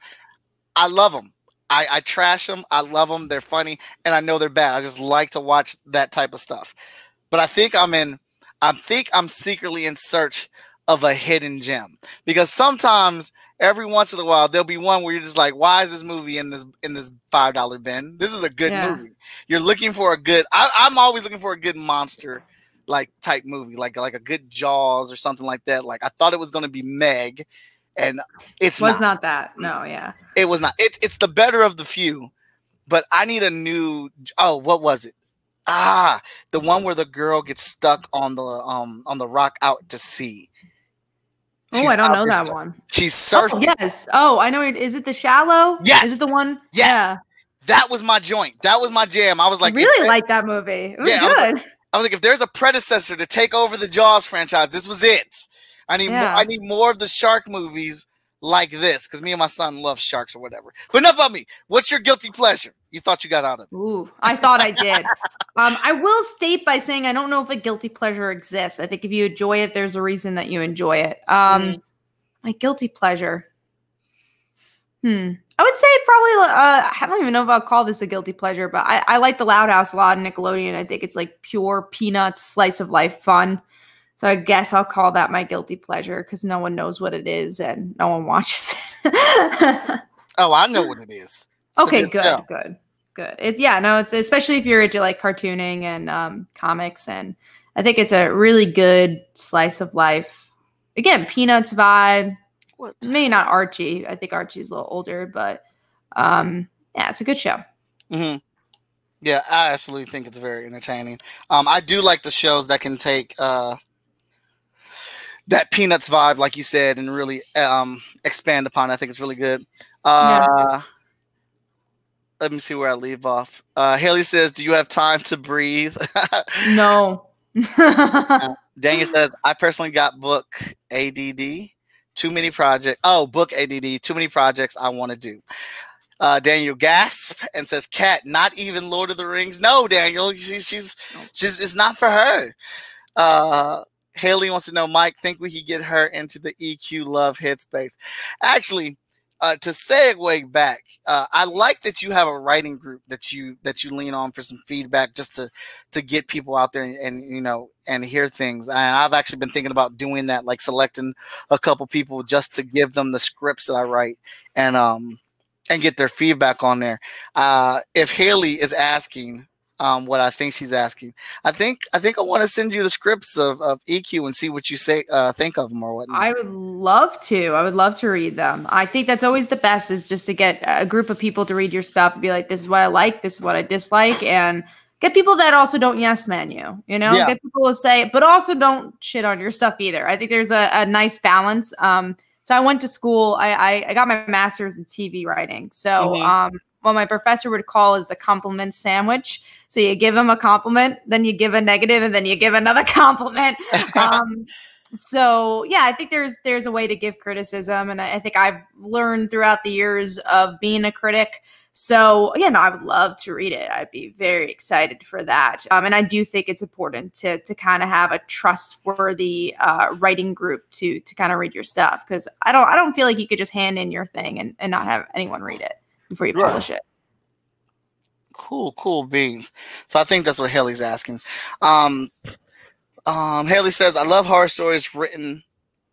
I love them. I trash them. I love them. They're funny, and I know they're bad. I just like to watch that type of stuff. But I think I'm secretly in search of a hidden gem, because sometimes every once in a while there'll be one where you're just like, why is this movie in this $5 bin? This is a good movie. You're looking for a good. I'm always looking for a good monster like type movie, like a good Jaws or something like that. Like I thought it was going to be Meg, and it was not that. No, yeah, it was not. It's the better of the few, but I need a new. Oh, what was it? The one where the girl gets stuck on the rock out to sea. I don't know that one. She's surfing. Oh, yes. Oh, I know. Is it The Shallow? Yes. Is it the one? Yes. Yeah. That was my joint. That was my jam. I was like, I really like that movie. It was good. I was like, if there's a predecessor to take over the Jaws franchise, this was it. I need more of the shark movies like this, because me and my son love sharks or whatever. But enough about me. What's your guilty pleasure you thought you got out of it? Ooh, I thought I did. I will state by saying I don't know if a guilty pleasure exists. I think if you enjoy it, there's a reason that you enjoy it. My guilty pleasure. I would say probably, I don't even know if I'll call this a guilty pleasure, but I like the Loud House a lot on Nickelodeon. I think it's like pure peanuts, slice of life fun. So I guess I'll call that my guilty pleasure, because no one knows what it is and no one watches it. Oh, I know what it is. Okay, good. It's especially if you're into like cartooning and comics, and I think it's a really good slice of life. Again, Peanuts vibe. Maybe not Archie. I think Archie's a little older, but it's a good show. Mm-hmm. Yeah, I absolutely think it's very entertaining. I do like the shows that can take that Peanuts vibe, like you said, and really expand upon it. I think it's really good. Let me see where I leave off. Haley says, do you have time to breathe? No. Daniel says, I personally got book ADD. Too many projects. Oh, book ADD. Too many projects I want to do. Daniel gasp and says, Cat, not even Lord of the Rings. No, Daniel, she's it's not for her. Haley wants to know, Mike, think we could get her into the EQ love headspace? Actually, to segue back, I like that you have a writing group that you lean on for some feedback, just to get people out there and hear things. And I've actually been thinking about doing that, like selecting a couple people just to give them the scripts that I write and get their feedback on there. If Haley is asking what I think she's asking, I think I want to send you the scripts of EQ and see what you think of them or whatnot. I would love to. I would love to read them. I think that's always the best, is just to get a group of people to read your stuff and be like, this is what I like, this is what I dislike, and get people that also don't yes man you, get people to say, but also don't shit on your stuff either. I think there's a nice balance. So I went to school, I got my master's in TV writing. So what my professor would call is the compliment sandwich. So you give them a compliment, then you give a negative, and then you give another compliment. So yeah, I think there's a way to give criticism, and I think I've learned throughout the years of being a critic. So I would love to read it. I'd be very excited for that. And I do think it's important to kind of have a trustworthy writing group to kind of read your stuff, because I don't feel like you could just hand in your thing and not have anyone read it before you publish it. Cool beans. So I think that's what Haley's asking. Haley says, I love horror stories written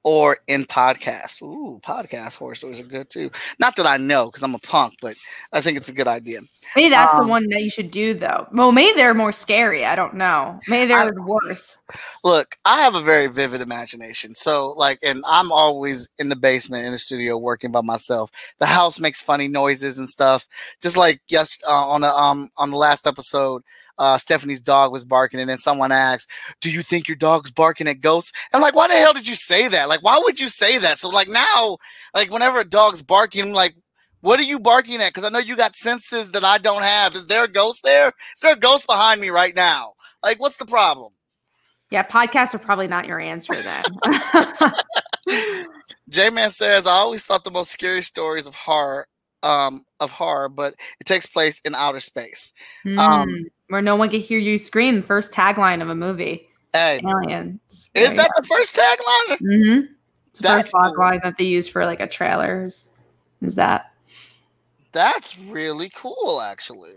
or in podcasts. Ooh, podcast horror stories are good too. Not that I know, because I'm a punk, but I think it's a good idea. Maybe that's the one that you should do, though. Well, maybe they're more scary. I don't know. Maybe they're worse. Look, I have a very vivid imagination. So, and I'm always in the basement in the studio working by myself. The house makes funny noises and stuff. Just like on the last episode, Stephanie's dog was barking, and then someone asked, do you think your dog's barking at ghosts? And I'm like, why the hell did you say that? Like, why would you say that? So now, whenever a dog's barking, I'm like, what are you barking at? Because I know you got senses that I don't have. Is there a ghost there? Is there a ghost behind me right now? Like, what's the problem? Yeah, podcasts are probably not your answer then. J-Man says, I always thought the most scary stories of horror of horror, but it takes place in outer space. Um, Where no one can hear you scream. First tagline of a movie. hey, Aliens. There is you that the first tagline? go. Mm-hmm. It's the That's first cool. tagline that they use for like a trailer. Is that? That's really cool, actually.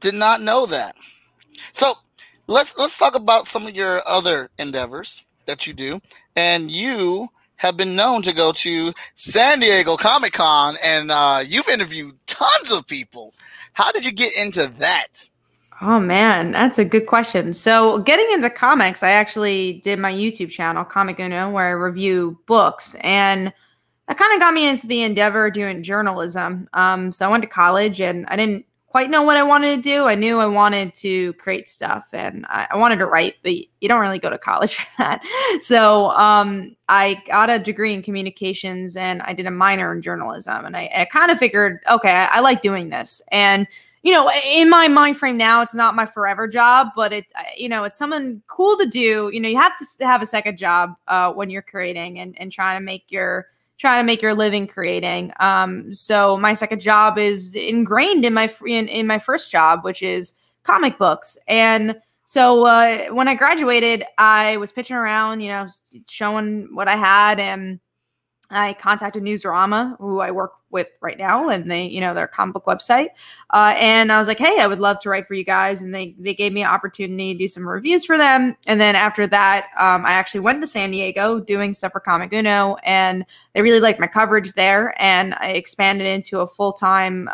Did not know that. So let's talk about some of your other endeavors that you do. And you have been known to go to San Diego Comic-Con, and you've interviewed tons of people. How did you get into that? Oh man, that's a good question. So, getting into comics, I actually did my YouTube channel, Comic Uno, where I review books, and that kind of got me into the endeavor of doing journalism. So, I went to college, and I didn't quite know what I wanted to do. I knew I wanted to create stuff, and I wanted to write, but you don't really go to college for that. So, I got a degree in communications, and I did a minor in journalism, and I kind of figured, okay, I like doing this, and in my mind frame now, it's not my forever job, but it's something cool to do. You have to have a second job when you're creating and trying to make your living creating. So my second job is ingrained in my first job, which is comic books. And so when I graduated, I was pitching around, showing what I had, and I contacted Newsarama, who I work with right now, and their comic book website. And I was like, hey, I would love to write for you guys. And they gave me an opportunity to do some reviews for them. And then after that, I actually went to San Diego doing stuff for Comic Uno, and they really liked my coverage there. And I expanded into a full-time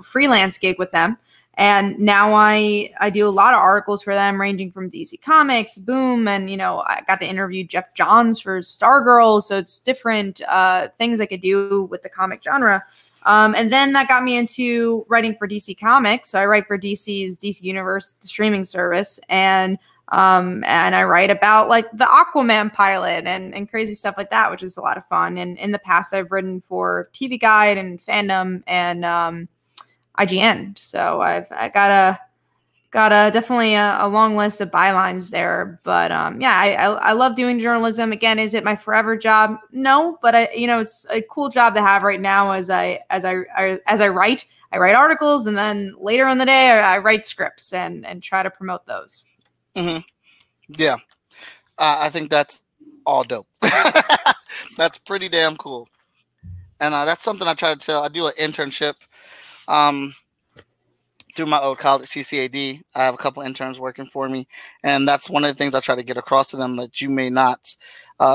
freelance gig with them. And now I do a lot of articles for them, ranging from DC Comics, Boom, and I got to interview Jeff Johns for Stargirl. So it's different things I could do with the comic genre. And then that got me into writing for DC Comics. So I write for DC's DC Universe, the streaming service, and I write about like the Aquaman pilot and crazy stuff like that, which is a lot of fun. And in the past, I've written for TV Guide and Fandom and IGN. So I got a definitely a long list of bylines there. But I love doing journalism. Again, is it my forever job? No, but it's a cool job to have right now as I write. I write articles, and then later in the day I write scripts and try to promote those. Mm-hmm. Yeah. I think that's all dope. That's pretty damn cool. And that's something I try to tell. I do an internship through my old college, CCAD. I have a couple interns working for me, and that's one of the things I try to get across to them, that you may not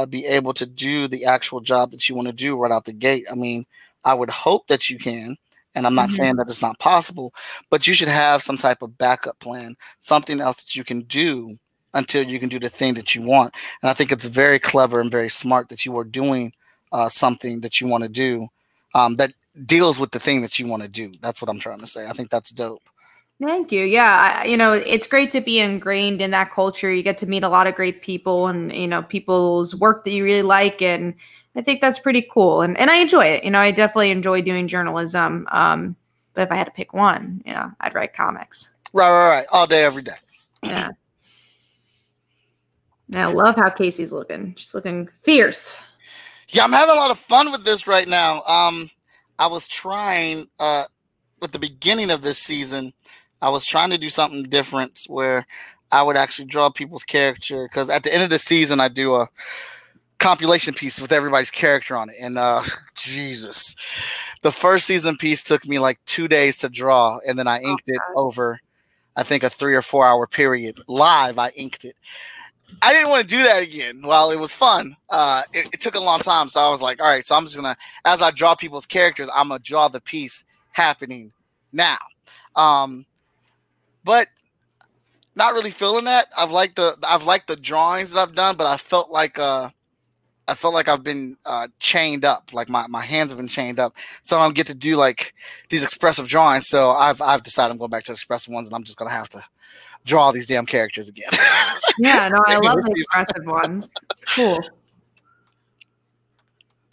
be able to do the actual job that you want to do right out the gate. I mean, I would hope that you can, and I'm not saying that it's not possible, but you should have some type of backup plan, something else that you can do until you can do the thing that you want. And I think it's very clever and very smart that you are doing something that you want to do that deals with the thing that you want to do. That's what I'm trying to say. I think that's dope. Thank you. Yeah, it's great to be ingrained in that culture. You get to meet a lot of great people, and people's work that you really like, and I think that's pretty cool. And I enjoy it. I definitely enjoy doing journalism. But if I had to pick one, I'd write comics. Right. All day, every day. Yeah. And I love how Casey's looking. She's looking fierce. Yeah, I'm having a lot of fun with this right now. I was trying with the beginning of this season, I was trying to do something different where I would actually draw people's character, because at the end of the season, I do a compilation piece with everybody's character on it. And Jesus, the first season piece took me like 2 days to draw, and then I inked it over, I think, a 3 or 4 hour period. Live, I inked it. I didn't want to do that again. While it was fun, it took a long time. So I was like, all right, so I'm just going to, as I draw people's characters, I'm going to draw the piece happening now. But not really feeling that. I've liked the drawings that I've done, but I felt like I've been chained up. Like my hands have been chained up. So I don't get to do like these expressive drawings. So I've decided I'm going back to expressive ones, and I'm just going to have to draw these damn characters again. Yeah, no, I love the expressive ones. It's cool.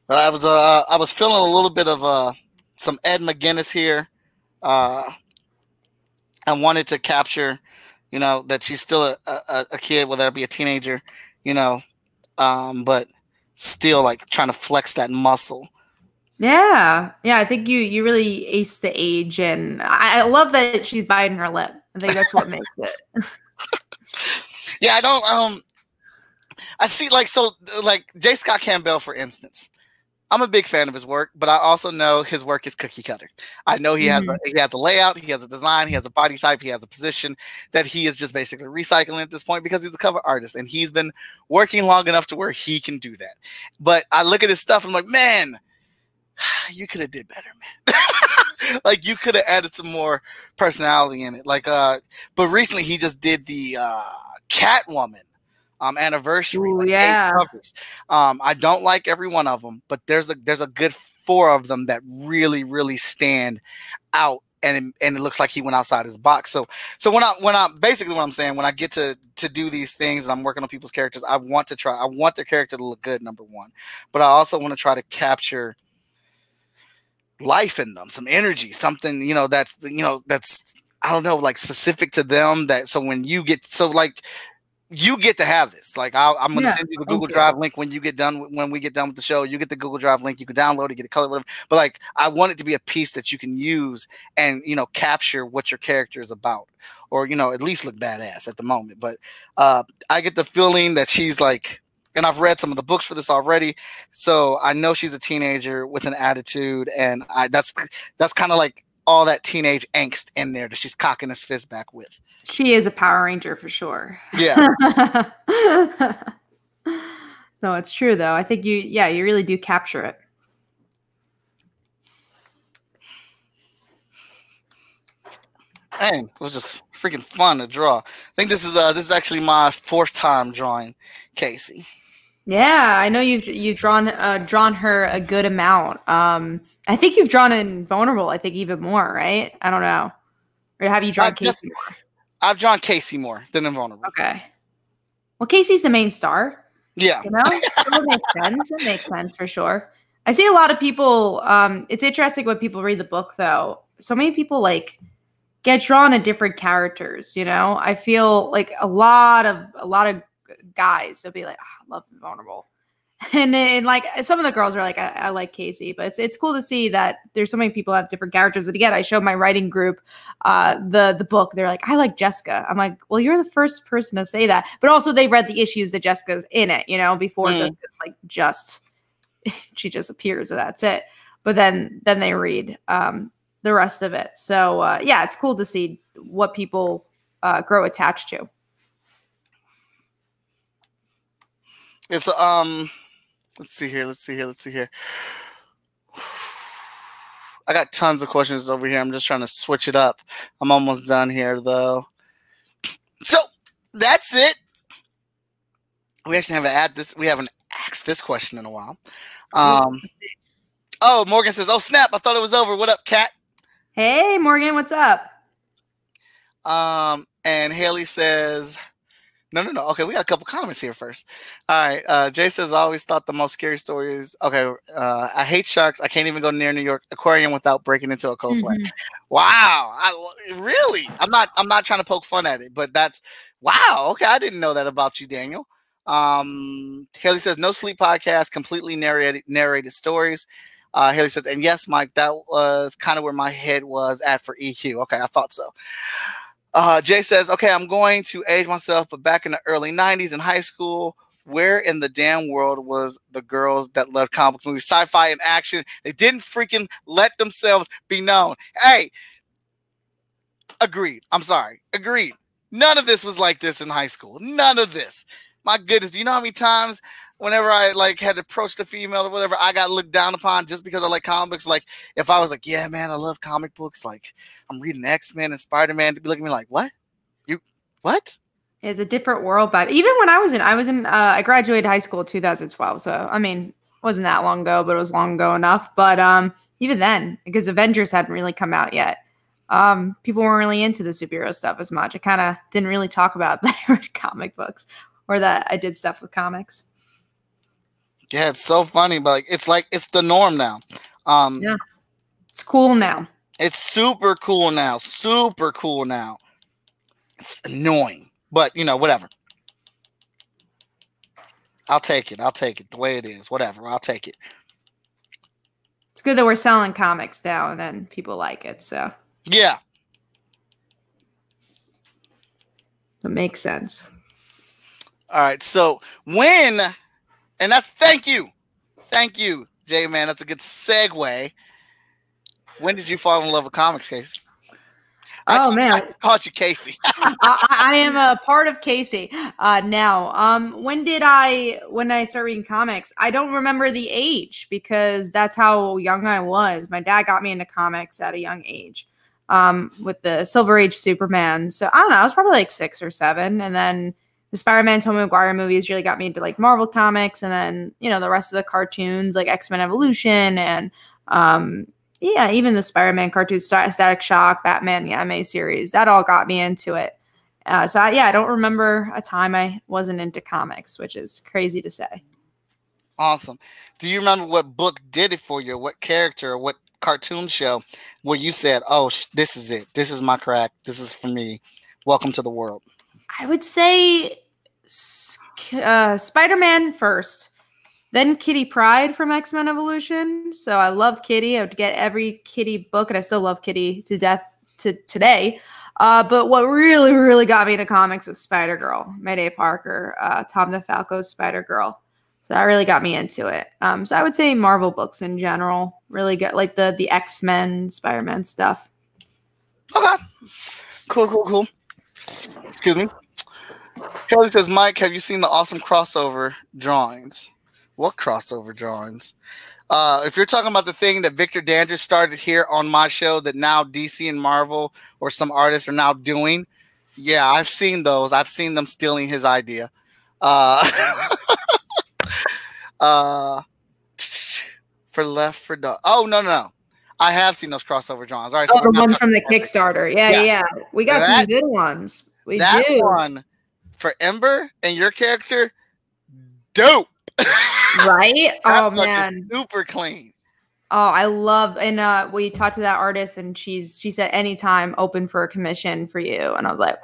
But I was feeling a little bit of some Ed McGuinness here. I wanted to capture, that she's still a kid, whether it be a teenager, but still like trying to flex that muscle Yeah. Yeah. I think you really aced the age, and I love that she's biting her lip. I think that's what makes it. Yeah, I don't. I see, like, so, like J. Scott Campbell, for instance. I'm a big fan of his work, but I also know his work is cookie cutter. I know Mhm. he has a layout, he has a design, he has a body type, he has a position that he is just basically recycling at this point because he's a cover artist and he's been working long enough to where he can do that. But I look at his stuff and I'm like, man, you could have did better, man. Like you could have added some more personality in it. Like but recently he just did the Catwoman anniversary, Ooh, like 8 yeah. covers. I don't like every one of them, but there's a good 4 of them that really stand out, and it looks like he went outside his box. So when I basically what I'm saying, when I get to do these things and I'm working on people's characters, I want their character to look good, number one, but I also want to try to capture life in them, some energy, something, that's I don't know, like specific to them, that so when you get so like you get to have this. Like I'm going to Yeah. send you the Thank Google you. Drive link when we get done with the show. You get the Google Drive link. You can download it, get a color, whatever. But like I want it to be a piece that you can use and capture what your character is about, or at least look badass at the moment. But I get the feeling that she's like, and I've read some of the books for this already, so I know she's a teenager with an attitude, and that's kind of like all that teenage angst in there that she's cocking his fist back with. She is a Power Ranger for sure. Yeah. No, it's true though. I think you really do capture it. Man, it was just freaking fun to draw. I think this is actually my 4th time drawing Casey. Yeah, I know you've drawn her a good amount. I think you've drawn in Vulnerable. I think even more, right? I don't know, or have you drawn Casey more? I've drawn Casey more than Invulnerable. Okay. Well, Casey's the main star. Yeah. So it makes sense. It makes sense for sure. I see a lot of people. It's interesting when people read the book, though. So many people like get drawn to different characters. I feel like a lot of guys will be like, oh, I love Invulnerable. And like some of the girls are like, I like Casey, but it's cool to see that there's so many people who have different characters. And again, I showed my writing group the book. They're like, I like Jessica. I'm like, well, you're the first person to say that. But also they read the issues that Jessica's in it, before Jessica's like she just appears and that's it. But then they read the rest of it. So yeah, it's cool to see what people grow attached to. It's let's see here. I got tons of questions over here. I'm just trying to switch it up. I'm almost done here though. So that's it. We actually haven't asked this question in a while. Oh, Morgan says, "Oh snap! I thought it was over. What up, Kat?" Hey, Morgan, what's up? And Haley says, No. Okay, we got a couple comments here first. All right. Jay says, I always thought the most scary stories. Okay. I hate sharks. I can't even go near New York Aquarium without breaking into a cold sweat. Wow. Really? I'm not trying to poke fun at it, but that's wow. Okay. I didn't know that about you, Daniel. Haley says, no sleep podcast, completely narrated stories. Haley says, and yes, Mike, that was kind of where my head was at for EQ. Okay. I thought so. Jay says, okay, I'm going to age myself, but back in the early 90s in high school, where in the damn world was the girls that loved comic movies, sci-fi, and action? They didn't freaking let themselves be known. Hey, agreed. I'm sorry. Agreed. None of this was like this in high school. None of this. My goodness, do you know how many times whenever I like had approached a female or whatever, I got looked down upon just because I like comic books? Like if I was like, yeah, man, I love comic books. Like I'm reading X-Men and Spider-Man, to be looking at me like, what? You what? It's a different world, but even when I graduated high school in 2012. So, I mean, it wasn't that long ago, but it was long ago enough. But even then, because Avengers hadn't really come out yet, people weren't really into the superhero stuff as much. I kind of didn't really talk about that I read comic books or that I did stuff with comics. Yeah, it's so funny, but it's the norm now. Yeah, it's cool now. It's super cool now. Super cool now. It's annoying, but whatever. I'll take it. The way it is. Whatever. I'll take it. good that we're selling comics now, and then people like it. So Yeah. it makes sense. All right. So when, and that's thank you, Jay man. That's a good segue. When did you fall in love with comics, Casey? I called you Casey. I am a part of Casey now. When I started reading comics? I don't remember the age because that's how young I was. My dad got me into comics at a young age with the Silver Age Superman. So I don't know. I was probably like 6 or 7. And then the Spider-Man, Tobey Maguire movies really got me into like Marvel comics. And then, the rest of the cartoons like X-Men Evolution and yeah, even the Spider-Man cartoons, Static Shock, Batman, the anime series, that all got me into it. So I don't remember a time I wasn't into comics, which is crazy to say. Awesome. Do you remember what book did it for you? What character or what cartoon show where you said, oh, this is it. This is my crack. This is for me. Welcome to the world. I would say Spider-Man first. Then Kitty Pryde from X-Men Evolution. So I loved Kitty. I would get every Kitty book, and I still love Kitty to death to today. But what really, really got me into comics was Spider-Girl, Mayday Parker, Tom DeFalco's Spider-Girl. So that really got me into it. So I would say Marvel books in general really get like the X-Men, Spider-Man stuff. Okay. Cool. Excuse me. Kelly says, Mike, have you seen the awesome crossover drawings? What crossover drawings? If you're talking about the thing that Victor Dandridge started here on my show that now DC and Marvel or some artists are now doing, yeah, I've seen those. I've seen them stealing his idea. For Left for Dog. Oh, no. I have seen those crossover drawings. All right, so the ones from the Kickstarter. Yeah. We got some good ones. That one for Ember and your character, dope. Right? Oh man, super clean. Oh, I love, and we talked to that artist, and she said anytime open for a commission for you, and I was like,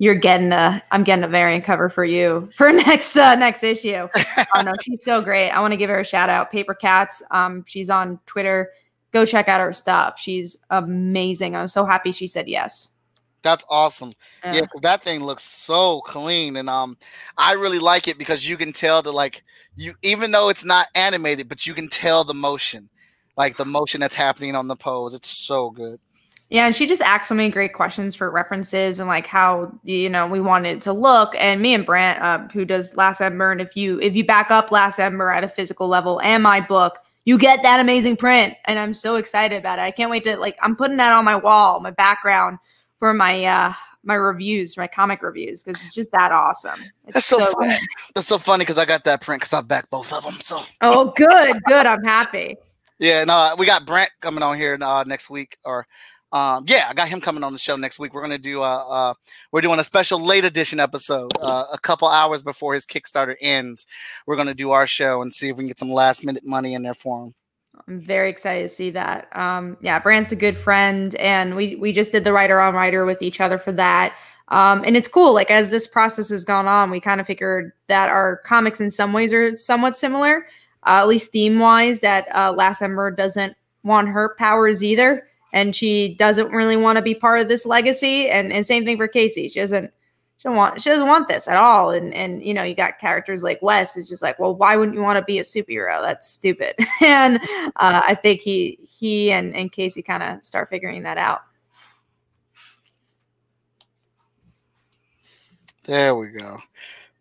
I'm getting a variant cover for you for next issue. Oh no, she's so great. I want to give her a shout out. Paper Cats. She's on Twitter. Go check out her stuff. She's amazing. I'm so happy she said yes. That's awesome. Yeah, because that thing looks so clean, and I really like it because you can tell even though it's not animated, but you can tell the motion, like the motion that's happening on the pose. It's so good. Yeah, and she just asked so many great questions for references and like how we wanted it to look. And me and Brant, who does Last Ember, and if you back up Last Ember at a physical level and my book, you get that amazing print, and I'm so excited about it. I can't wait to I'm putting that on my wall, my background for my my reviews, my comic reviews, because it's just that awesome. That's so funny. That's so funny because I got that print because I've backed both of them. So good. I'm happy. Yeah, no, we got Brant coming on here next week, or I got him coming on the show next week. We're gonna do we're doing a special late edition episode a couple hours before his Kickstarter ends. We're gonna do our show and see if we can get some last minute money in there for him. I'm very excited to see that. Brant's a good friend, and we just did the writer on writer with each other for that. And it's cool. Like as this process has gone on, we kind of figured that our comics in some ways are somewhat similar, at least theme wise. That Last Ember doesn't want her powers either, and she doesn't really want to be part of this legacy. And same thing for Casey. She doesn't want this at all. And you got characters like Wes. It's just like, well, why wouldn't you want to be a superhero? That's stupid. And I think he and Casey kind of start figuring that out. There we go.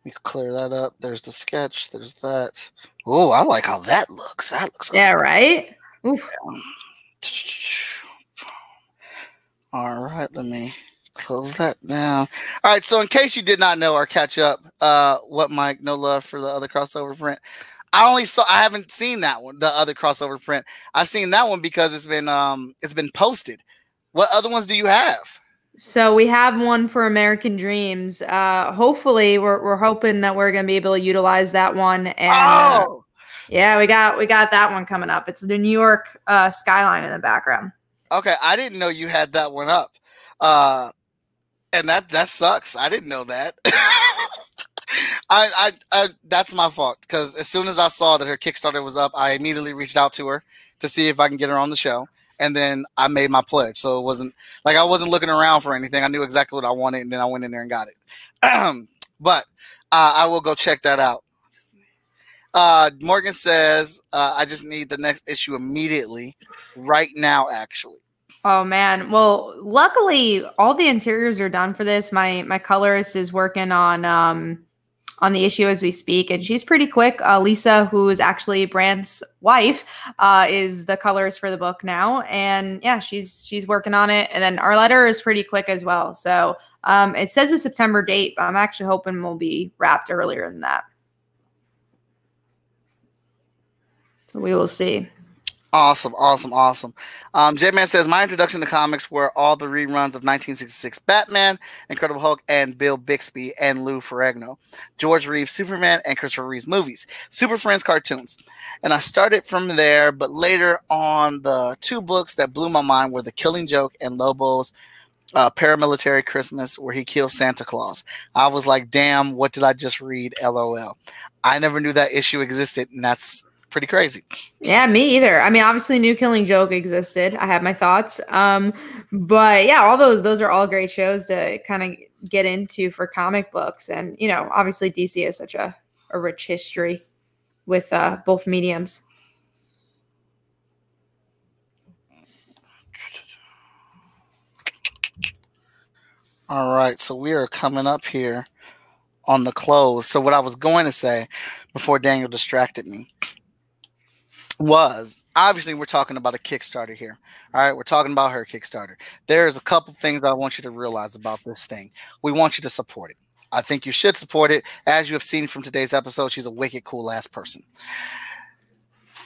We can clear that up. There's the sketch. There's that. Oh, I like how that looks. That looks yeah, right? Oof. All right, let me close that down. All right, so in case you did not know or catch up, what Mike, no love for the other crossover print. I haven't seen that one, the other crossover print. I've seen that one because it's been posted. What other ones do you have? So we have one for American Dreams. Hopefully we're hoping that we're going to be able to utilize that one. And yeah, we got that one coming up. It's the New York skyline in the background. Okay, I didn't know you had that one up. And that sucks. I didn't know that. That's my fault, because as soon as I saw that her Kickstarter was up, I immediately reached out to her to see if I can get her on the show, and then I made my pledge. So it wasn't like I wasn't looking around for anything. I knew exactly what I wanted, and then I went in there and got it. But I will go check that out. Morgan says, I just need the next issue immediately, right now, actually. Oh man. Well, luckily all the interiors are done for this. My colorist is working on the issue as we speak, and she's pretty quick. Lisa, who is actually Brandt's wife, is the colorist for the book now, and yeah, she's working on it. And then our letter is pretty quick as well. So it says a September date, but I'm actually hoping we'll be wrapped earlier than that. So we will see. Awesome. J-Man says, my introduction to comics were all the reruns of 1966 Batman, Incredible Hulk, and Bill Bixby and Lou Ferrigno, George Reeves Superman, and Christopher Reeves movies, Super Friends cartoons. And I started from there, but later on, the two books that blew my mind were The Killing Joke and Lobo's Paramilitary Christmas, where he kills Santa Claus. I was like, damn, what did I just read? LOL. I never knew that issue existed, and that's pretty crazy. Yeah, me either. I mean, obviously New Killing Joke existed. I have my thoughts. But yeah, all those are all great shows to kind of get into for comic books. And, you know, obviously DC has such a rich history with both mediums. All right, so we are coming up here on the close. So what I was going to say before Daniel distracted me was, obviously we're talking about a Kickstarter here. All right, we're talking about her Kickstarter. There's a couple things that I want you to realize about this thing. We want you to support it. I think you should support it. As you have seen from today's episode, she's a wicked cool ass person.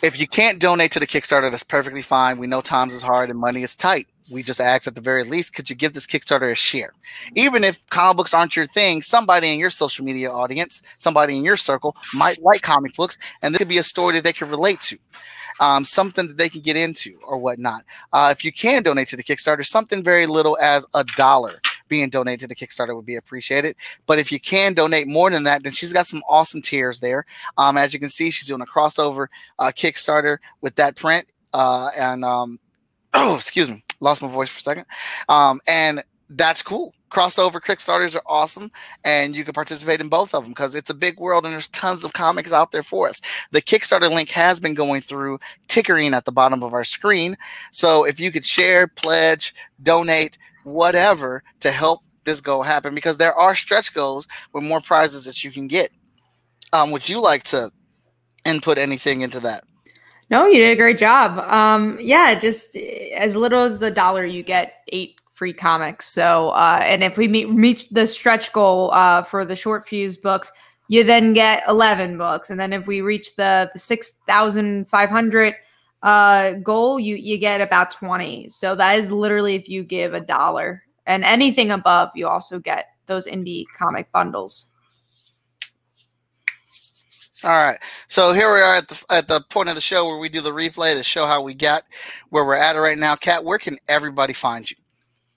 If you can't donate to the Kickstarter, that's perfectly fine. We know times is hard and money is tight. We just ask at the very least, could you give this Kickstarter a share? Even if comic books aren't your thing, somebody in your social media audience, somebody in your circle might like comic books, and this could be a story that they can relate to. Something that they can get into or whatnot. If you can donate to the Kickstarter, something very little as $1 being donated to the Kickstarter would be appreciated. But if you can donate more than that, then she's got some awesome tiers there. As you can see, she's doing a crossover Kickstarter with that print. Oh, excuse me, lost my voice for a second. And that's cool. Crossover Kickstarters are awesome, and you can participate in both of them because it's a big world and there's tons of comics out there for us. The Kickstarter link has been going through tickering at the bottom of our screen. So if you could share, pledge, donate, whatever to help this goal happen, because there are stretch goals with more prizes that you can get. Would you like to input anything into that? No, you did a great job. Yeah, just as little as $1, you get 8 free comics. So, and if we meet the stretch goal for the short fuse books, you then get 11 books. And then if we reach the 6,500 goal, you get about 20. So that is literally if you give $1, and anything above, you also get those indie comic bundles. All right, so here we are at the point of the show where we do the replay to show how we got where we're at right now. Kat, where can everybody find you?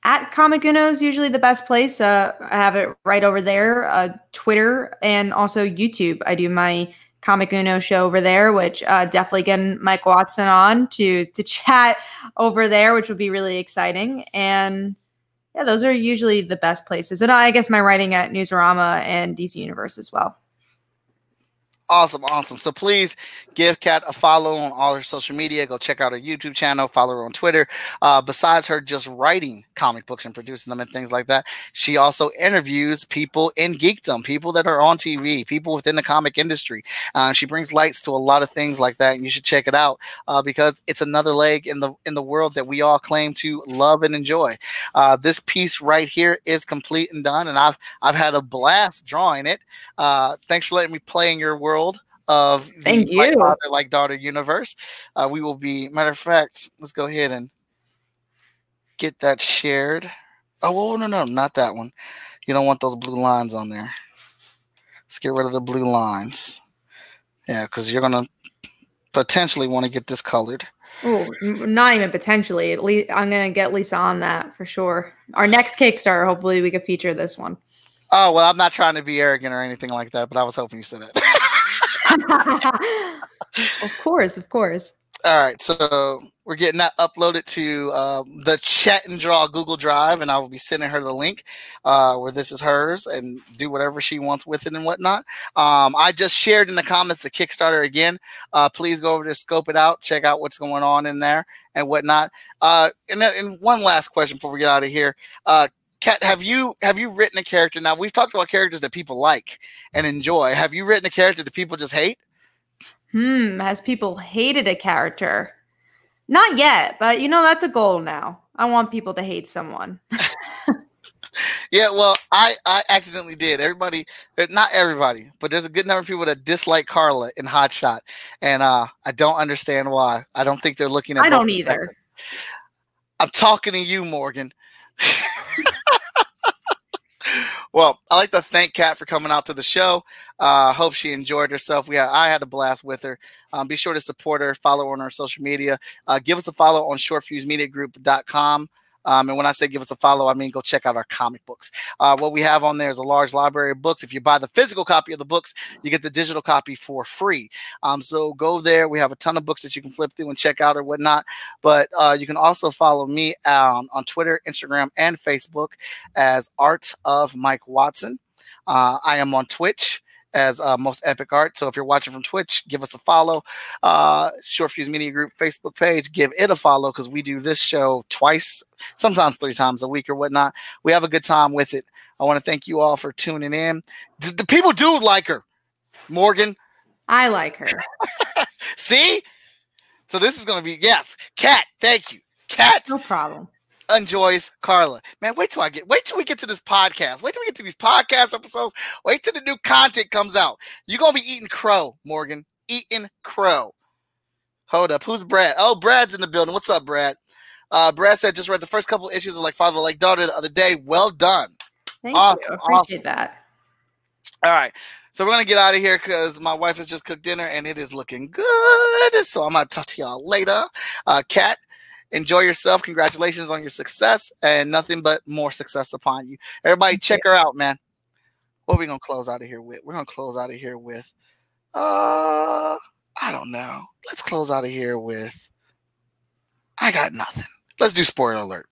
At Comic Uno is usually the best place. I have it right over there. Twitter and also YouTube. I do my Comic Uno show over there, which definitely getting Mike Watson on to chat over there, which would be really exciting. And yeah, those are usually the best places. And I guess my writing at Newsarama and DC Universe as well. Awesome. So please give Kat a follow on all her social media. Go check out her YouTube channel. Follow her on Twitter. Besides her just writing comic books and producing them and things like that, she also interviews people in geekdom, people that are on TV, people within the comic industry. She brings lights to a lot of things like that, and you should check it out because it's another leg in the world that we all claim to love and enjoy. This piece right here is complete and done, and I've had a blast drawing it. Thanks for letting me play in your world of the Like Father, Like Daughter universe. We will be, matter of fact, let's go ahead and get that shared. Oh, no, not that one. You don't want those blue lines on there. Let's get rid of the blue lines. Yeah, because you're going to potentially want to get this colored. Oh, not even potentially. I'm going to get Lisa on that for sure. Our next Kickstarter, hopefully we can feature this one. Oh, well, I'm not trying to be arrogant or anything like that, but I was hoping you said that. Of course, of course. All right, so we're getting that uploaded to the Chat and Draw Google Drive, and I will be sending her the link where this is hers and do whatever she wants with it and whatnot. I just shared in the comments the Kickstarter again. Please go over there, scope it out, check out what's going on in there and whatnot. And one last question before we get out of here. Kat, have you written a character? Now, we've talked about characters that people like and enjoy. Have you written a character that people just hate? Has people hated a character? Not yet, but that's a goal now. I want people to hate someone. Yeah, well, I accidentally did. Everybody, not everybody, but there's a good number of people that dislike Carla in Hot Shot, and I don't understand why. I don't think they're looking at. I don't either. I'm talking to you, Morgan. Well, I'd like to thank Kat for coming out to the show. Hope she enjoyed herself. I had a blast with her. Be sure to support her, follow her on her social media. Give us a follow on shortfusemediagroup.com. And when I say give us a follow, I mean go check out our comic books. What we have on there is a large library of books. If you buy the physical copy of the books, you get the digital copy for free. So go there. We have a ton of books that you can flip through and check out or whatnot. But you can also follow me on Twitter, Instagram, and Facebook as Art of Mike Watson. I am on Twitch as Most Epic Art. So if you're watching from Twitch, give us a follow. Short Fuse Media Group Facebook page, give it a follow because we do this show twice, sometimes 3 times a week or whatnot. We have a good time with it. I want to thank you all for tuning in. The people do like her, Morgan. I like her. See? So this is going to be, yes, Kat, thank you. Kat. No problem. Enjoys Carla. Man, wait till we get to this podcast. Wait till we get to these podcast episodes. Wait till the new content comes out. You're going to be eating crow, Morgan. Eating crow. Hold up. Who's Brad? Oh, Brad's in the building. What's up, Brad? Brad said, just read the first couple issues of Like Father, Like Daughter the other day. Well done. Thank you. Appreciate that. All right. So we're going to get out of here because my wife has just cooked dinner and it is looking good. So I'm going to talk to y'all later. Kat, enjoy yourself. Congratulations on your success and nothing but more success upon you. Everybody check her out, man. What are we going to close out of here with? We're going to close out of here with, I don't know. Let's close out of here with, I got nothing. Let's do spoiler alert.